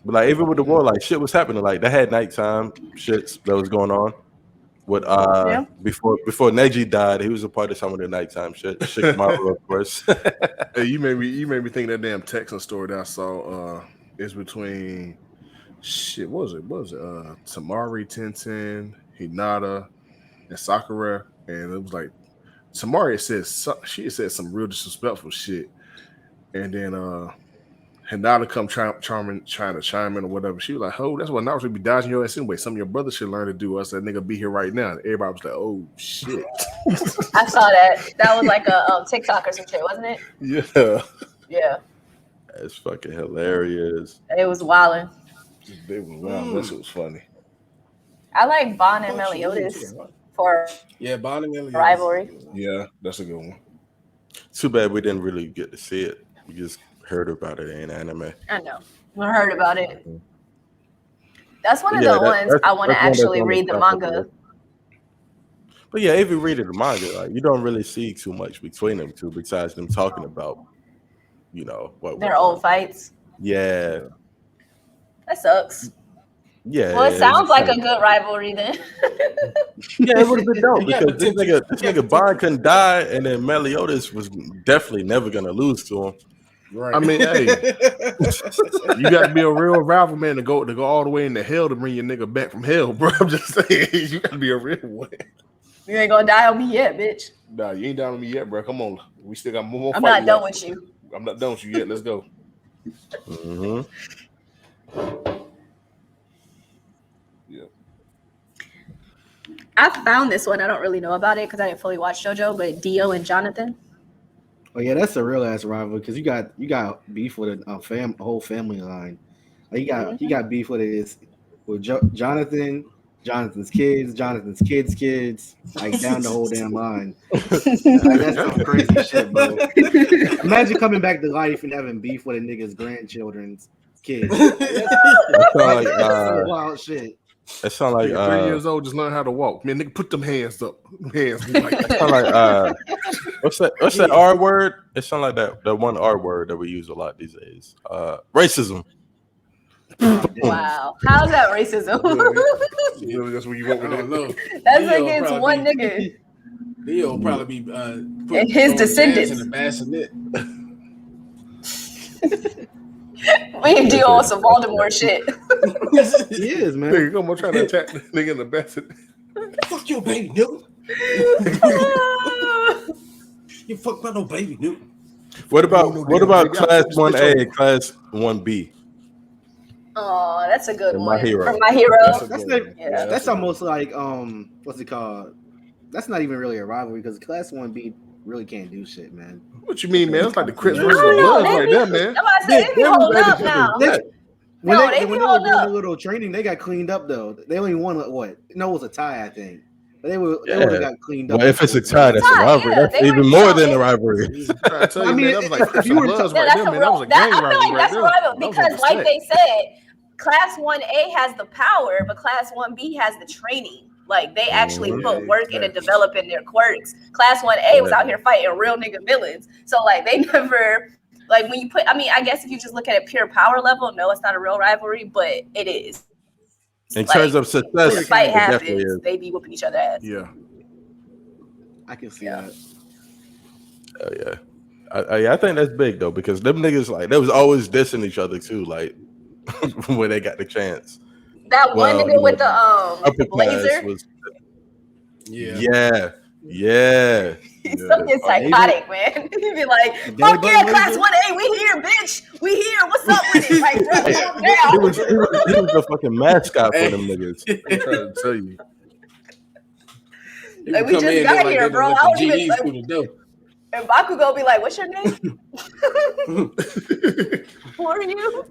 But like even with the war, like shit was happening. Like they had nighttime shits that was going on. With before Neji died, he was a part of some of the nighttime shit. Shikamaru, of course. Hey, you made me think of that damn Texan story that I saw. It's between what was it? Tamari, Tenten, Hinata, and Sakura, and it was like Tamari said some real disrespectful shit, and then Hinata come trying to chime in or whatever. She was like, "Oh, that's what Naruto should be dodging your ass anyway. Something your brother should learn to do. Us that nigga be here right now." And everybody was like, "Oh shit!" I saw that. That was like a TikTok or some shit, wasn't it? Yeah. Yeah. That's fucking hilarious. It was wilding. They was wild. That shit was funny. I like Bon and Meliodas for Bon and Meliodas rivalry. Yeah, that's a good one. Too bad we didn't really get to see it. We just heard about it in anime. I know. We heard about it. That's one of the ones I want to actually read the manga. But yeah, if you read the manga, like you don't really see too much between them two besides them talking about, what their old fights. Yeah. That sucks. Yeah. Well, it sounds like a good rivalry then. Yeah, it would have been dope because this nigga Bon couldn't die, and then Meliodas was definitely never gonna lose to him. Right. I mean, hey, you got to be a real rival man to go all the way into hell to bring your nigga back from hell, bro. I'm just saying, you got to be a real one. You ain't gonna die on me yet, bitch. Nah, you ain't down on me yet, bro. Come on, we still got more. I'm not done with you. I'm not done with you yet. Let's go. Mm-hmm. Yeah. I found this one. I don't really know about it because I didn't fully watch JoJo, but Dio and Jonathan. Oh yeah, that's a real ass rival because you got beef with a whole family line. Like you got beef with Jonathan, Jonathan's kids, Jonathan's kids, like down the whole damn line. Like, that's some crazy shit, bro. Imagine coming back to life and having beef with a nigga's grandchildren's kids. That's wild shit. It sound like 3 years old, just learn how to walk. Man, nigga, put them hands up. Hands like it sound like what's that R word? It sound like that one R word that we use a lot these days. Racism. Wow. How's that racism? That's where you went with it. That's against one nigga. He'll probably be and his descendants in the bassinet. We ain't deal on some Baltimore shit. He is, man. Nigga, come on, trying to attack the nigga in the bassinet. Fuck your baby, dude. You fuck about no baby, dude. What about class 1A and class 1B? Oh, that's a good one. My Hero. From My Hero. That's almost like what's it called? That's not even really a rivalry because class 1B really can't do shit, man. What you mean, man? It's like the Crips versus the Bloods right there, man. I'm about to say, they be holding up now. When they were doing a little training, they got cleaned up though. They only won what? No, it was a tie, I think. But they would have got cleaned up. Well, if it's a tie, that's a rivalry. That's even more than a rivalry. I mean, that was like Crips and Bloods right there, man. That was a gang rivalry right there. Because, like they said, Class 1A has the power, but Class 1B has the training. Like they actually put work into developing their quirks. Class 1A was out here fighting real nigga villains. So like they never like when you put. I mean, I guess if you just look at it pure power level, no, it's not a real rivalry, but it is. In terms of success, when the fight happens, they be whooping each other ass. Yeah, I can see that. Oh yeah. I think that's big though, because them niggas like they was always dissing each other too, like when they got the chance. That one nigga with the blazer. Was, yeah. He's fucking psychotic, man. He'd be like, "Fuck yeah, class 1A, we here, bitch. We here. What's up with it?" Like, bro, he was the fucking mascot for them niggas. I'm trying to tell you. Like, we just got here, bro. I was even like, and Bakugo be like, "What's your name? Who are you?"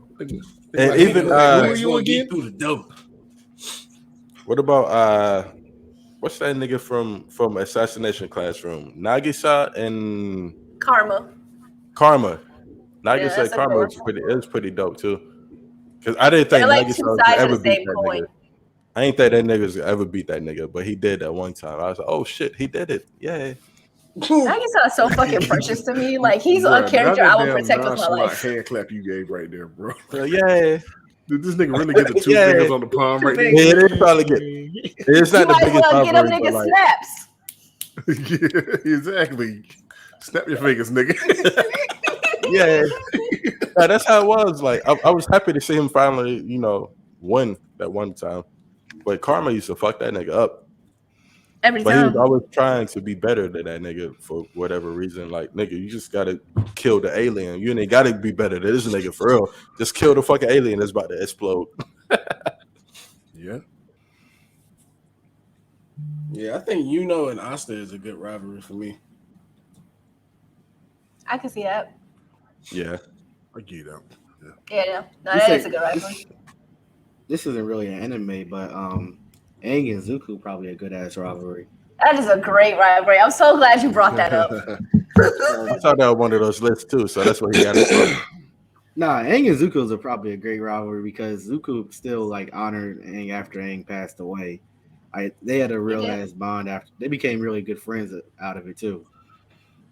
And even who are you again? Through the dope. What about what's that nigga from Assassination Classroom? Nagisa and Karma. Nagisa and Karma was pretty dope too. Because I didn't think like Nagisa would ever beat that nigga. I ain't think that nigga was ever beat that nigga, but he did that one time. I was like, oh shit, he did it. Yeah. Nagisa is so fucking precious to me. Like, he's a character I would protect with my life. Hand clap you gave right there, bro. Yeah. Did this nigga really get the two fingers on the palm right there? Yeah, it is probably good. It's not you the might biggest well get them niggas snaps. Yeah, exactly. Snap your fingers, nigga. Yeah. That's how it was. Like, I was happy to see him finally, win that one time. But Karma used to fuck that nigga up. Every but time. He was always trying to be better than that nigga for whatever reason. Like, nigga, you just gotta kill the alien. You ain't gotta be better than this nigga for real. Just kill the fucking alien that's about to explode. Yeah. Yeah, I think Yuno and Asta is a good rivalry for me. I can see that. Yeah. I get that. Yeah, no, that is a good rivalry. This isn't really an anime, but Aang and Zuko probably a good ass rivalry. That is a great rivalry. I'm so glad you brought that up. I saw that on one of those lists too, so that's what he got it from. Nah, Aang and Zuko's are probably a great rivalry because Zuko still like honored Aang after Aang passed away. They had a real ass bond after they became really good friends out of it too.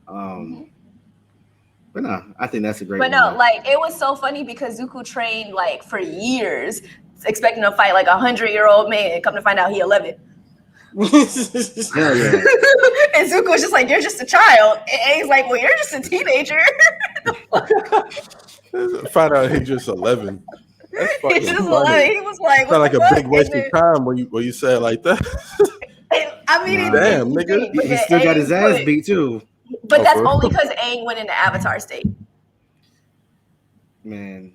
But no, I think that's a great. But no, like it was so funny because Zuko trained like for years, expecting to fight like 100-year-old man. Come to find out, he 11. Hell yeah. And Zuko was just like, "You're just a child." And Aang's like, "Well, you're just a teenager." Find out he's just 11. That's fucking He's just funny. 11. He was like, "What like a big waste of time when you say it like that." I mean, damn, nigga, he still got his ass beat too. But that's only because Aang went into Avatar state. Man,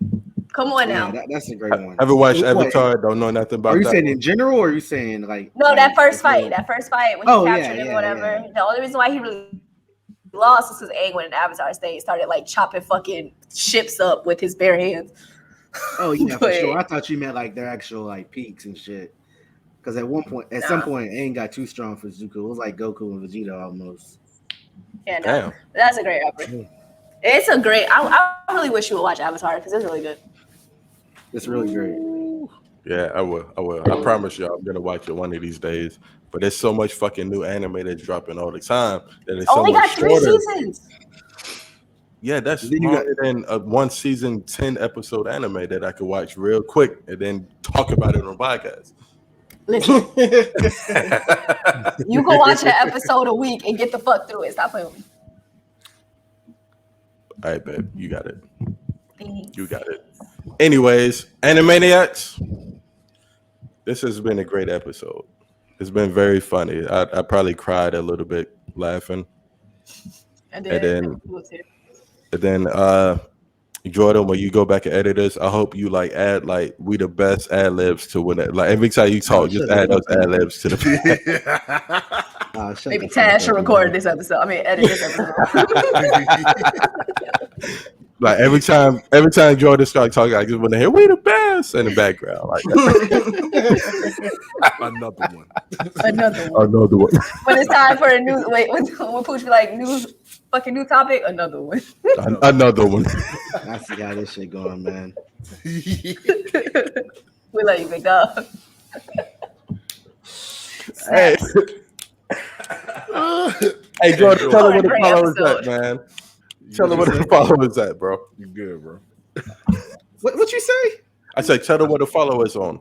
come on now. That's a great one. Ever watched Avatar? Don't know nothing about that. Are you saying in general, or are you saying like? No, that first fight when he captured him or whatever. Yeah. The only reason why he really lost is because Aang went into Avatar state and started like chopping fucking ships up with his bare hands. Oh yeah, for sure. I thought you meant like their actual like peaks and shit. Because at some point, Aang got too strong for Zuko. It was like Goku and Vegeta almost. Yeah, no, that's a great episode. It's a great. I really wish you would watch Avatar because it's really good. It's really great. Yeah, I will. I promise you, I'm gonna watch it one of these days. But there's so much fucking new anime that's dropping all the time that it's only so much got 3 shorter. seasons. Yeah, that's longer than a 1 season 10 episode anime that I could watch real quick and then talk about it on podcast. Listen, you can watch an episode a week and get the fuck through it. Stop playing with me. All right, babe, you got it. Thanks. You got it. Anyways, Animaniacs, this has been a great episode. It's been very funny. I probably cried a little bit laughing. And then Jordan, when you go back and edit this, I hope you like add like we the best ad libs to when it, like every time you talk, just add those ad libs to the maybe Taz should record this episode. I mean, edit this episode. Like every time Jordan starts talking, I just want to hear "we the best" in the background. Like another one. When it's time for a new when Pooch be like new topic, another one. Another one. I see how this shit going, man. We love you, big dog. Hey, hey, Jordan, tell her where the followers at, man. Tell her where the followers at, bro. You good, bro? What you say? I said, tell her where the followers on.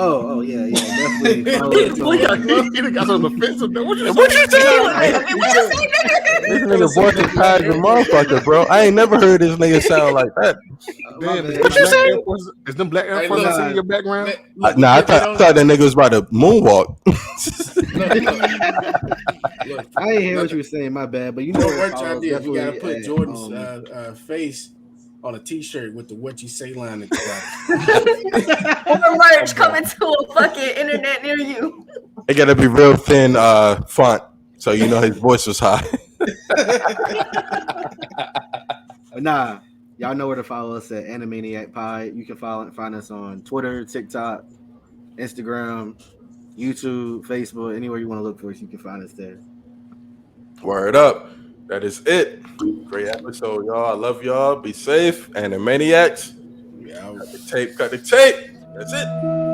Oh, yeah, definitely. Follow us He got on. some offensive. What you saying? This nigga voice is high as a motherfucker, bro. I ain't never heard this nigga sound like that. Damn, What you saying? Is them black Air Hey, Force look, in your background? Nah, I thought that nigga was about to moonwalk. Look, I didn't hear what you were saying. My bad, but you know what follow I us did. We gotta definitely put at, Jordan's face on a T-shirt with the "What You Say" line at the bottom. Or merch coming to a fucking internet near you. It gotta be real thin font, so you know his voice was high. Nah, y'all know where to follow us at Animaniac Pod. You can find us on Twitter, TikTok, Instagram, YouTube, Facebook, anywhere you want to look for us, you can find us there. Word up. That is it. Great episode, y'all. I love y'all. Be safe. And the maniacs. Yeah, Cut the tape. That's it.